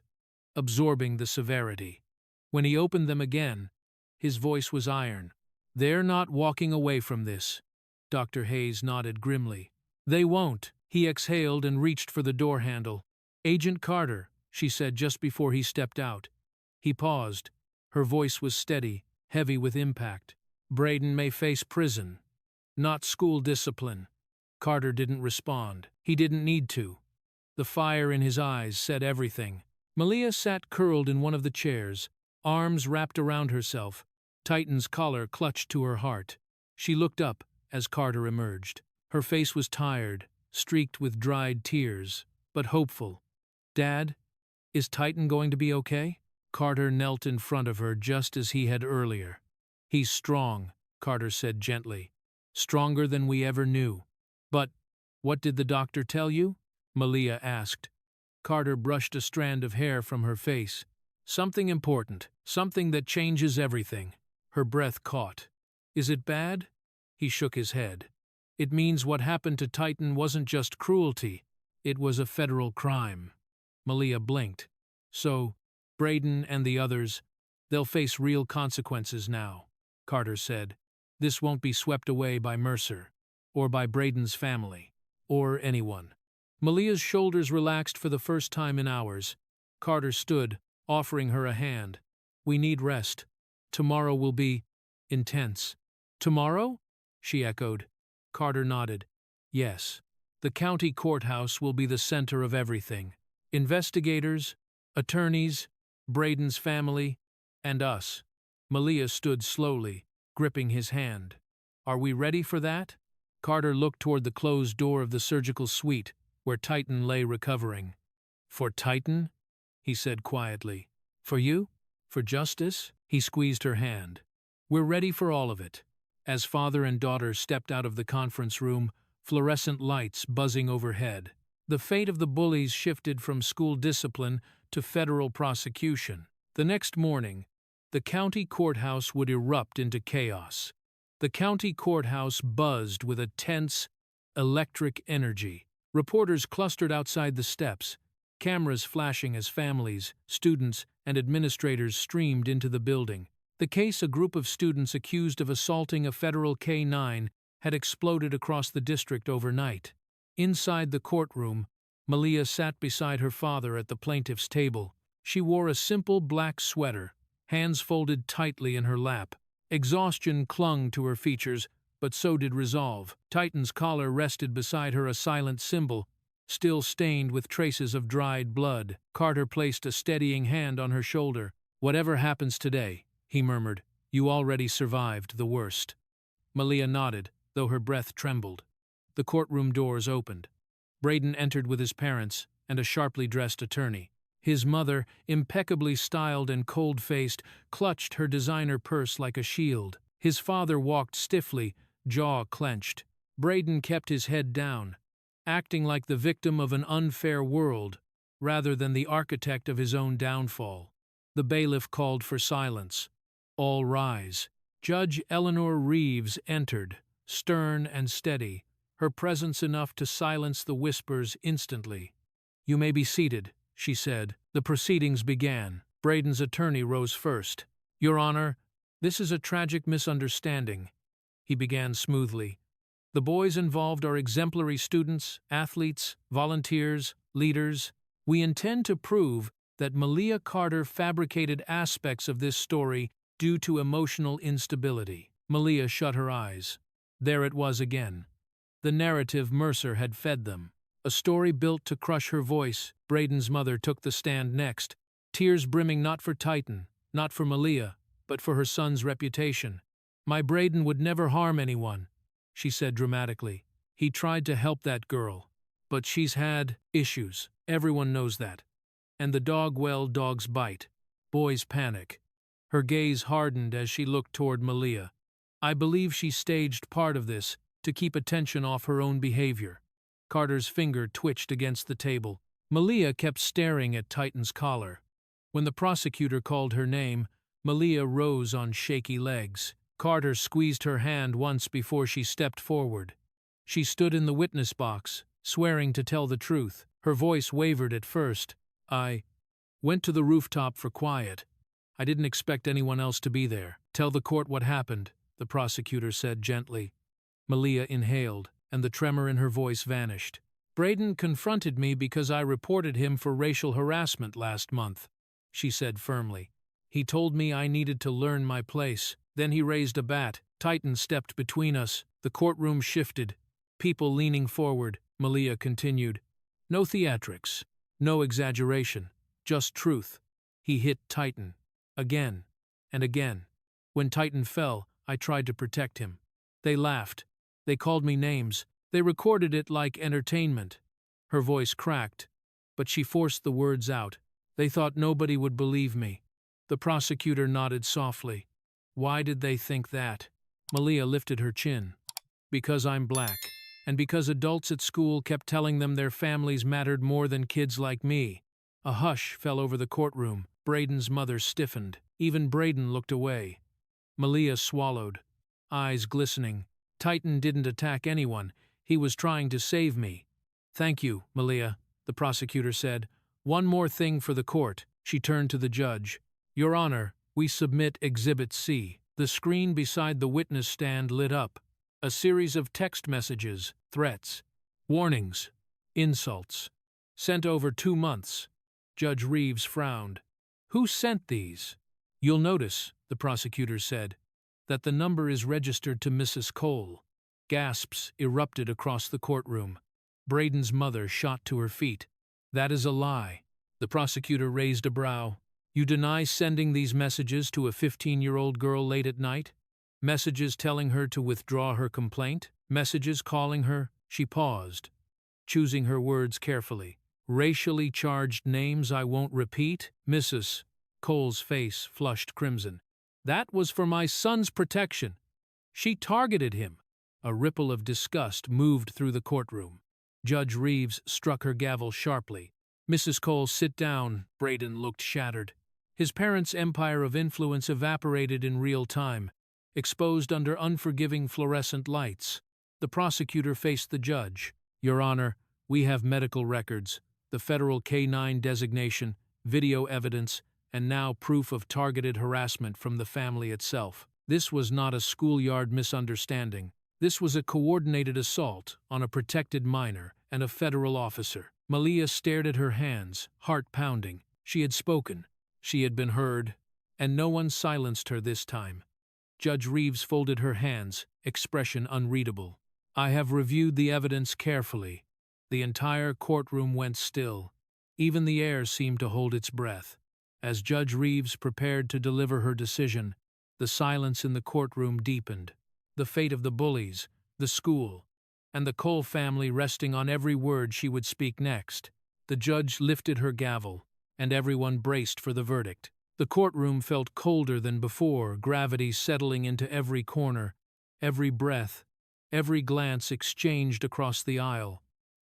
S1: absorbing the severity. When he opened them again, his voice was iron. "They're not walking away from this." Dr. Hayes nodded grimly. "They won't." He exhaled and reached for the door handle. "Agent Carter," she said just before he stepped out. He paused. Her voice was steady, heavy with impact. "Braden may face prison, not school discipline." Carter didn't respond. He didn't need to. The fire in his eyes said everything. Malia sat curled in one of the chairs, arms wrapped around herself, Titan's collar clutched to her heart. She looked up as Carter emerged. Her face was tired, streaked with dried tears, but hopeful. "Dad, is Titan going to be okay?" Carter knelt in front of her just as he had earlier. "He's strong," Carter said gently. "Stronger than we ever knew." "But what did the doctor tell you?" Malia asked. Carter brushed a strand of hair from her face. "Something important, something that changes everything." Her breath caught. "Is it bad?" He shook his head. "It means what happened to Titan wasn't just cruelty, it was a federal crime." Malia blinked. "So, Braden and the others, they'll face real consequences now," Carter said. "This won't be swept away by Mercer, or by Braden's family, or anyone." Malia's shoulders relaxed for the first time in hours. Carter stood, offering her a hand. "We need rest. Tomorrow will be intense." "Tomorrow?" she echoed. Carter nodded. "Yes. The county courthouse will be the center of everything. Investigators, attorneys, Braden's family, and us." Malia stood slowly, gripping his hand. "Are we ready for that?" Carter looked toward the closed door of the surgical suite, where Titan lay recovering. "For Titan?" he said quietly. "For you? For justice?" He squeezed her hand. "We're ready for all of it." As father and daughter stepped out of the conference room, fluorescent lights buzzing overhead, the fate of the Bullies shifted from school discipline to federal prosecution. The next morning, the county courthouse would erupt into chaos. The county courthouse buzzed with a tense, electric energy. Reporters clustered outside the steps, cameras flashing as families, students, and administrators streamed into the building. The case a group of students accused of assaulting a federal K-9 had exploded across the district overnight. Inside the courtroom, Malia sat beside her father at the plaintiff's table. She wore a simple black sweater, hands folded tightly in her lap. Exhaustion clung to her features, but so did resolve. Titan's collar rested beside her, a silent symbol, still stained with traces of dried blood. Carter placed a steadying hand on her shoulder. "Whatever happens today," he murmured, "you already survived the worst." Malia nodded, though her breath trembled. The courtroom doors opened. Braden entered with his parents and a sharply dressed attorney. His mother, impeccably styled and cold-faced, clutched her designer purse like a shield. His father walked stiffly, jaw clenched. Braden kept his head down, acting like the victim of an unfair world rather than the architect of his own downfall. The bailiff called for silence. "All rise." Judge Eleanor Reeves entered, stern and steady, her presence enough to silence the whispers instantly. "You may be seated," she said. The proceedings began. Braden's attorney rose first. "Your Honor, this is a tragic misunderstanding," he began smoothly. "The boys involved are exemplary students, athletes, volunteers, leaders. We intend to prove that Malia Carter fabricated aspects of this story due to emotional instability." Malia shut her eyes. There it was again. The narrative Mercer had fed them. A story built to crush her voice. Braden's mother took the stand next, tears brimming not for Titan, not for Malia, but for her son's reputation. "My Braden would never harm anyone," she said dramatically. "He tried to help that girl. But she's had issues. Everyone knows that. And the dog, well, dogs bite. Boys panic." Her gaze hardened as she looked toward Malia. "I believe she staged part of this to keep attention off her own behavior." Carter's finger twitched against the table. Malia kept staring at Titan's collar. When the prosecutor called her name, Malia rose on shaky legs. Carter squeezed her hand once before she stepped forward. She stood in the witness box, swearing to tell the truth. Her voice wavered at first. "I went to the rooftop for quiet. I didn't expect anyone else to be there." "Tell the court what happened," the prosecutor said gently. Malia inhaled, and the tremor in her voice vanished. "Braden confronted me because I reported him for racial harassment last month," she said firmly. "He told me I needed to learn my place. Then he raised a bat. Titan stepped between us. The courtroom shifted, people leaning forward." Malia continued. No theatrics, no exaggeration, just truth. He hit Titan. Again and again. When Titan fell, I tried to protect him. They laughed. They called me names. They recorded it like entertainment. Her voice cracked, but she forced the words out. They thought nobody would believe me. The prosecutor nodded softly. Why did they think that? Malia lifted her chin. Because I'm black, and because adults at school kept telling them their families mattered more than kids like me. A hush fell over the courtroom. Braden's mother stiffened. Even Braden looked away. Malia swallowed, eyes glistening. Titan didn't attack anyone. He was trying to save me. Thank you, Malia, the prosecutor said. One more thing for the court. She turned to the judge. Your Honor, we submit Exhibit C. The screen beside the witness stand lit up. A series of text messages, threats, warnings, insults. Sent over 2 months. Judge Reeves frowned. Who sent these? You'll notice, the prosecutor said, that the number is registered to Mrs. Cole. Gasps erupted across the courtroom. Braden's mother shot to her feet. That is a lie. The prosecutor raised a brow. You deny sending these messages to a 15-year-old girl late at night? Messages telling her to withdraw her complaint? Messages calling her? She paused, choosing her words carefully. Racially charged names I won't repeat? Mrs. Cole's face flushed crimson. That was for my son's protection. She targeted him. A ripple of disgust moved through the courtroom. Judge Reeves struck her gavel sharply. Mrs. Cole, sit down. Braden looked shattered. His parents' empire of influence evaporated in real time, exposed under unforgiving fluorescent lights. The prosecutor faced the judge. Your Honor, we have medical records, the federal K-9 designation, video evidence, and now proof of targeted harassment from the family itself. This was not a schoolyard misunderstanding. This was a coordinated assault on a protected minor and a federal officer. Malia stared at her hands, heart pounding. She had spoken. She had been heard, and no one silenced her this time. Judge Reeves folded her hands, expression unreadable. I have reviewed the evidence carefully. The entire courtroom went still. Even the air seemed to hold its breath. As Judge Reeves prepared to deliver her decision, the silence in the courtroom deepened. The fate of the Bullies, the school, and the Cole family resting on every word she would speak next. The judge lifted her gavel, and everyone braced for the verdict. The courtroom felt colder than before, gravity settling into every corner, every breath, every glance exchanged across the aisle.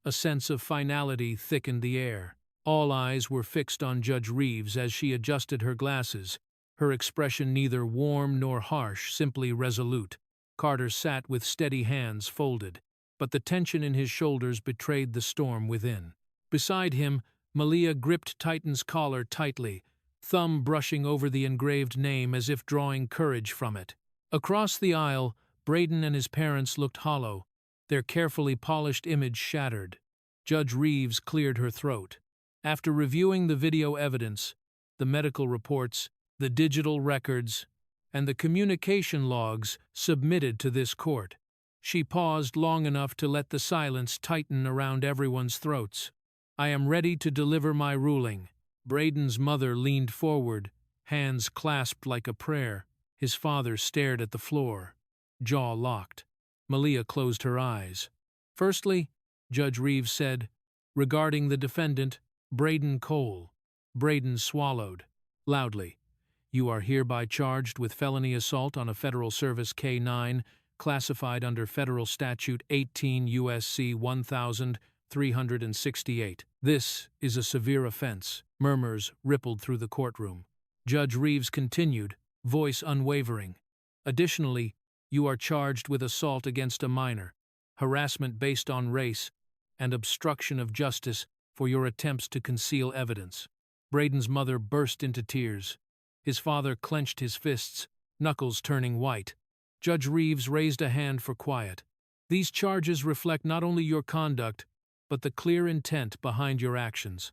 S1: A sense of finality thickened the air. All eyes were fixed on Judge Reeves as she adjusted her glasses, her expression neither warm nor harsh, simply resolute. Carter sat with steady hands folded, but the tension in his shoulders betrayed the storm within. Beside him, Malia gripped Titan's collar tightly, thumb brushing over the engraved name as if drawing courage from it. Across the aisle, Braden and his parents looked hollow, their carefully polished image shattered. Judge Reeves cleared her throat. After reviewing the video evidence, the medical reports, the digital records, and the communication logs submitted to this court, she paused long enough to let the silence tighten around everyone's throats. I am ready to deliver my ruling. Braden's mother leaned forward, hands clasped like a prayer. His father stared at the floor, jaw locked. Malia closed her eyes. Firstly, Judge Reeves said, regarding the defendant, Braden Cole. Braden swallowed, loudly. You are hereby charged with felony assault on a Federal Service K-9, classified under Federal Statute 18 U.S.C. 1368. This is a severe offense. Murmurs rippled through the courtroom. Judge Reeves continued, voice unwavering. Additionally, you are charged with assault against a minor, harassment based on race, and obstruction of justice for your attempts to conceal evidence. Braden's mother burst into tears. His father clenched his fists, knuckles turning white. Judge Reeves raised a hand for quiet. These charges reflect not only your conduct, but the clear intent behind your actions.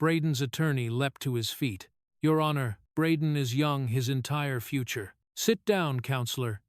S1: Braden's attorney leapt to his feet. Your Honor, Braden is young, his entire future. Sit down, counselor,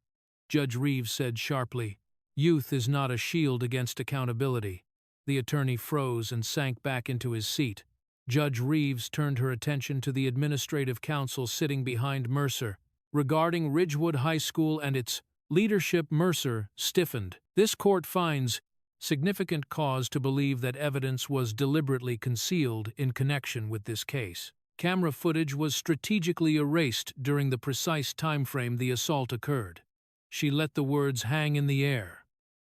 S1: Judge Reeves said sharply. Youth is not a shield against accountability. The attorney froze and sank back into his seat. Judge Reeves turned her attention to the administrative counsel sitting behind Mercer. Regarding Ridgewood High School and its leadership, Mercer stiffened. This court finds significant cause to believe that evidence was deliberately concealed in connection with this case. Camera footage was strategically erased during the precise time frame the assault occurred. She let the words hang in the air.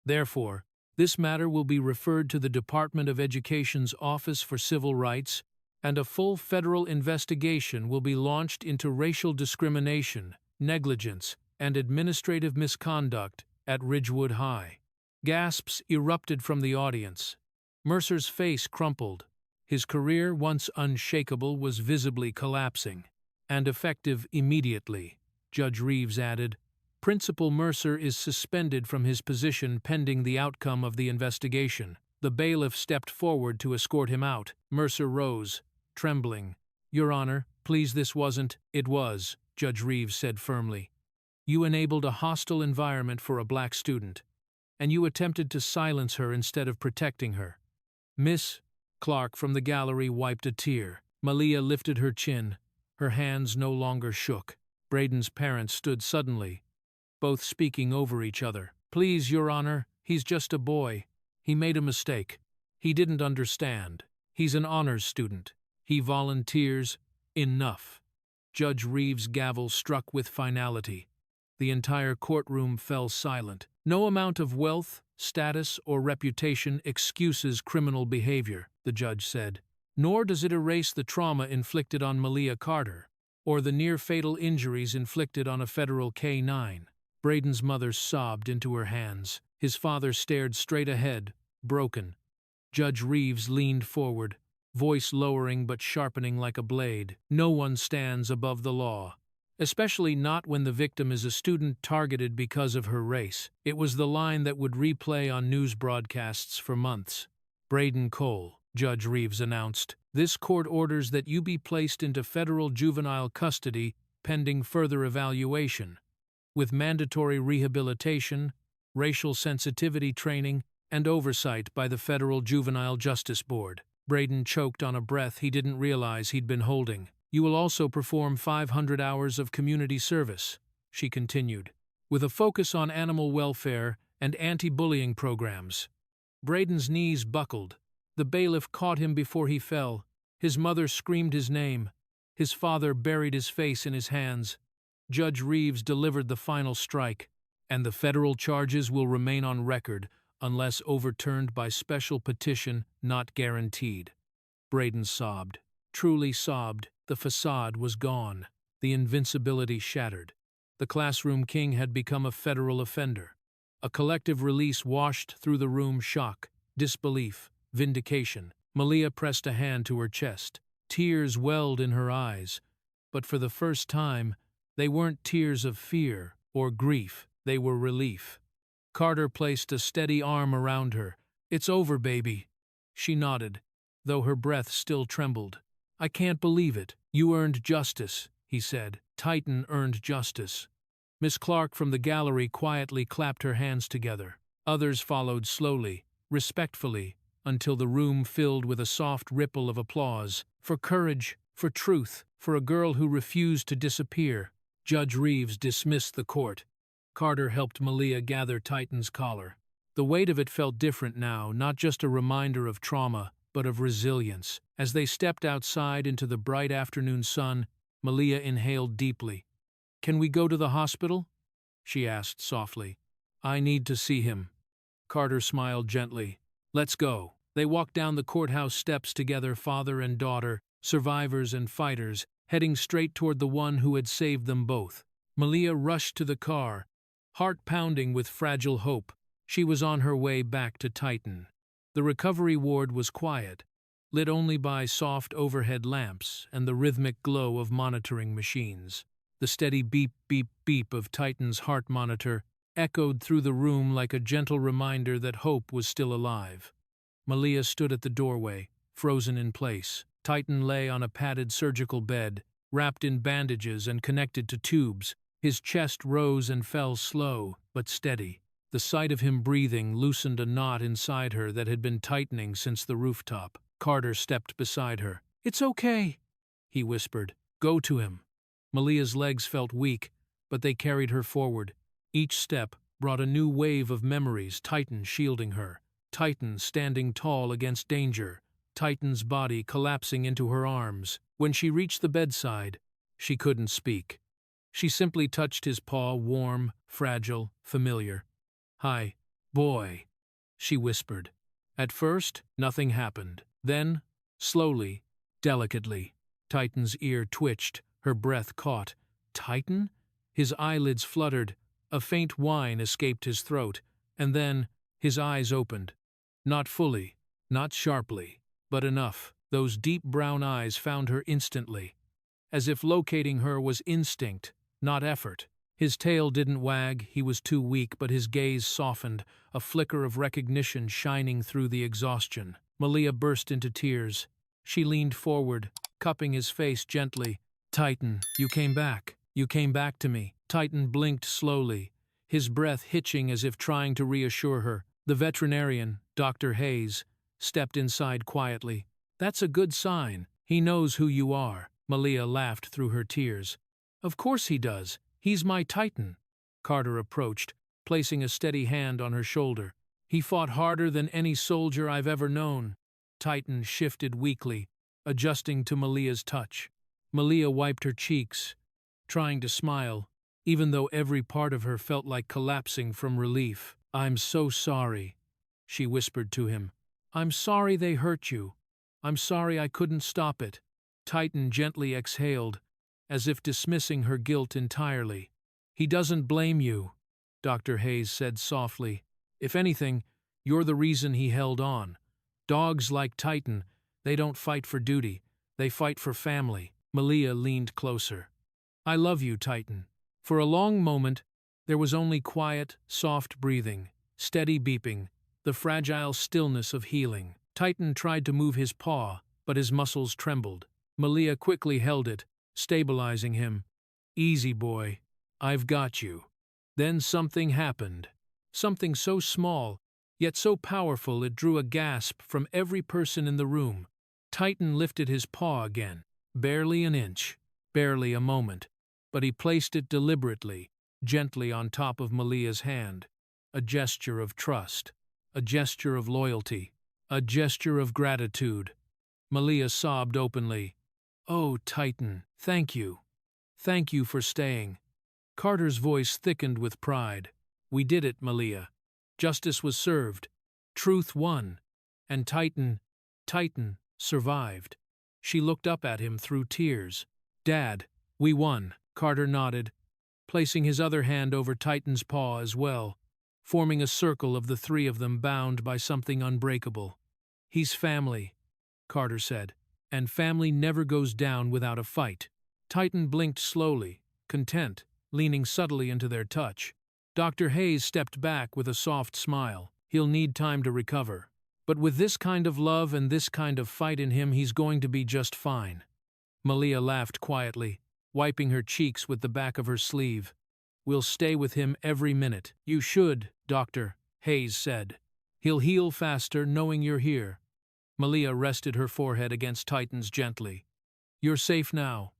S1: Therefore, this matter will be referred to the Department of Education's Office for Civil Rights, and a full federal investigation will be launched into racial discrimination, negligence, and administrative misconduct at Ridgewood High. Gasps erupted from the audience. Mercer's face crumpled. His career, once unshakable, was visibly collapsing. And effective immediately, Judge Reeves added, Principal Mercer is suspended from his position pending the outcome of the investigation. The bailiff stepped forward to escort him out. Mercer rose, trembling. Your Honor, please, this wasn't. It was, Judge Reeves said firmly. You enabled a hostile environment for a black student, and you attempted to silence her instead of protecting her. Miss Clark from the gallery wiped a tear. Malia lifted her chin. Her hands no longer shook. Braden's parents stood suddenly, both speaking over each other. Please, Your Honor, he's just a boy. He made a mistake. He didn't understand. He's an honors student. He volunteers. Enough. Judge Reeves' gavel struck with finality. The entire courtroom fell silent. No amount of wealth, status, or reputation excuses criminal behavior, the judge said. Nor does it erase the trauma inflicted on Malia Carter, or the near-fatal injuries inflicted on a federal K-9. Braden's mother sobbed into her hands. His father stared straight ahead, broken. Judge Reeves leaned forward, voice lowering but sharpening like a blade. No one stands above the law, especially not when the victim is a student targeted because of her race. It was the line that would replay on news broadcasts for months. Braden Cole, Judge Reeves announced, this court orders that you be placed into federal juvenile custody pending further evaluation, with mandatory rehabilitation, racial sensitivity training, and oversight by the Federal Juvenile Justice Board. Braden choked on a breath he didn't realize he'd been holding. You will also perform 500 hours of community service, she continued, with a focus on animal welfare and anti-bullying programs. Braden's knees buckled. The bailiff caught him before he fell. His mother screamed his name. His father buried his face in his hands. Judge Reeves delivered the final strike, and the federal charges will remain on record unless overturned by special petition not guaranteed. Braden sobbed, truly sobbed. The facade was gone, the invincibility shattered. The classroom king had become a federal offender. A collective release washed through the room: shock, disbelief, vindication. Malia pressed a hand to her chest. Tears welled in her eyes, but for the first time, they weren't tears of fear or grief, they were relief. Carter placed a steady arm around her. It's over, baby. She nodded, though her breath still trembled. I can't believe it. You earned justice, he said. Titan earned justice. Miss Clark from the gallery quietly clapped her hands together. Others followed slowly, respectfully, until the room filled with a soft ripple of applause. For courage, for truth, for a girl who refused to disappear. Judge Reeves dismissed the court. Carter helped Malia gather Titan's collar. The weight of it felt different now, not just a reminder of trauma, but of resilience. As they stepped outside into the bright afternoon sun, Malia inhaled deeply. Can we go to the hospital? She asked softly. I need to see him. Carter smiled gently. Let's go. They walked down the courthouse steps together, father and daughter, survivors and fighters, heading straight toward the one who had saved them both. Malia rushed to the car, heart pounding with fragile hope. She was on her way back to Titan. The recovery ward was quiet, lit only by soft overhead lamps and the rhythmic glow of monitoring machines. The steady beep, beep, beep of Titan's heart monitor echoed through the room like a gentle reminder that hope was still alive. Malia stood at the doorway, frozen in place. Titan lay on a padded surgical bed, wrapped in bandages and connected to tubes. His chest rose and fell slow, but steady. The sight of him breathing loosened a knot inside her that had been tightening since the rooftop. Carter stepped beside her. "It's okay," he whispered. "Go to him." Malia's legs felt weak, but they carried her forward. Each step brought a new wave of memories, Titan shielding her, Titan standing tall against danger, Titan's body collapsing into her arms. When she reached the bedside, she couldn't speak. She simply touched his paw, warm, fragile, familiar. "Hi, boy," she whispered. At first, nothing happened. Then, slowly, delicately, Titan's ear twitched, her breath caught. "Titan?" His eyelids fluttered, a faint whine escaped his throat, and then his eyes opened. Not fully, not sharply, but enough. Those deep brown eyes found her instantly, as if locating her was instinct, not effort. His tail didn't wag, he was too weak, but his gaze softened, a flicker of recognition shining through the exhaustion. Malia burst into tears. She leaned forward, cupping his face gently. "Titan, you came back. You came back to me." Titan blinked slowly, his breath hitching as if trying to reassure her. The veterinarian, Dr. Hayes, stepped inside quietly. "That's a good sign. He knows who you are." Malia laughed through her tears. "Of course he does. He's my Titan." Carter approached, placing a steady hand on her shoulder. "He fought harder than any soldier I've ever known." Titan shifted weakly, adjusting to Malia's touch. Malia wiped her cheeks, trying to smile, even though every part of her felt like collapsing from relief. "I'm so sorry," she whispered to him. "I'm sorry they hurt you. I'm sorry I couldn't stop it." Titan gently exhaled, as if dismissing her guilt entirely. "He doesn't blame you," Dr. Hayes said softly. "If anything, you're the reason he held on. Dogs like Titan, they don't fight for duty, they fight for family." Malia leaned closer. "I love you, Titan." For a long moment, there was only quiet, soft breathing, steady beeping, the fragile stillness of healing. Titan tried to move his paw, but his muscles trembled. Malia quickly held it, stabilizing him. "Easy, boy. I've got you." Then something happened. Something so small, yet so powerful it drew a gasp from every person in the room. Titan lifted his paw again. Barely an inch, barely a moment, but he placed it deliberately, gently on top of Malia's hand. A gesture of trust, a gesture of loyalty, a gesture of gratitude. Malia sobbed openly. "Oh, Titan, thank you. Thank you for staying." Carter's voice thickened with pride. "We did it, Malia. Justice was served. Truth won. And Titan survived." She looked up at him through tears. "Dad, we won." Carter nodded, placing his other hand over Titan's paw as well, forming a circle of the three of them bound by something unbreakable. "He's family," Carter said, "and family never goes down without a fight." Titan blinked slowly, content, leaning subtly into their touch. Dr. Hayes stepped back with a soft smile. "He'll need time to recover. But with this kind of love and this kind of fight in him, he's going to be just fine." Malia laughed quietly, wiping her cheeks with the back of her sleeve. "We'll stay with him every minute." "You should," Dr. Hayes said. "He'll heal faster knowing you're here." Malia rested her forehead against Titan's gently. "You're safe now.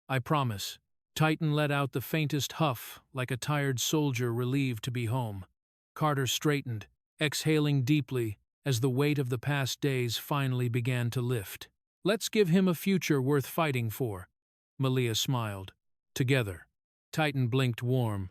S1: I promise." Titan let out the faintest huff, like a tired soldier relieved to be home. Carter straightened, exhaling deeply as the weight of the past days finally began to lift. "Let's give him a future worth fighting for." Malia smiled. "Together." Titan blinked warm,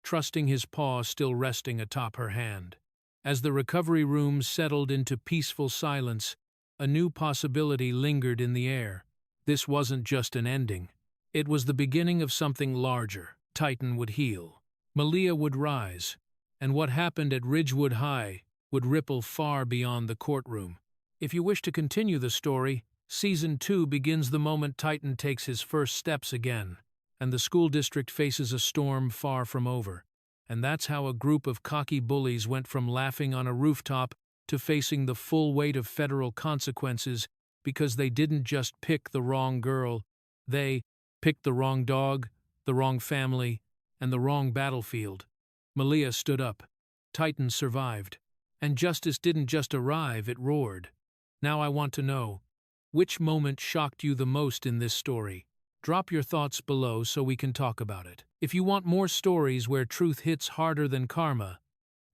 S1: trusting his paw still resting atop her hand. As the recovery room settled into peaceful silence, a new possibility lingered in the air. This wasn't just an ending. It was the beginning of something larger. Titan would heal. Malia would rise. And what happened at Ridgewood High would ripple far beyond the courtroom. If you wish to continue the story, Season 2 begins the moment Titan takes his first steps again, and the school district faces a storm far from over. And that's how a group of cocky bullies went from laughing on a rooftop to facing the full weight of federal consequences because they didn't just pick the wrong girl, they picked the wrong dog, the wrong family, and the wrong battlefield. Malia stood up. Titan survived. And justice didn't just arrive, it roared. Now I want to know, which moment shocked you the most in this story? Drop your thoughts below so we can talk about it. If you want more stories where truth hits harder than karma,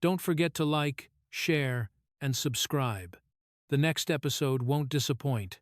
S1: don't forget to like, share, and subscribe. The next episode won't disappoint.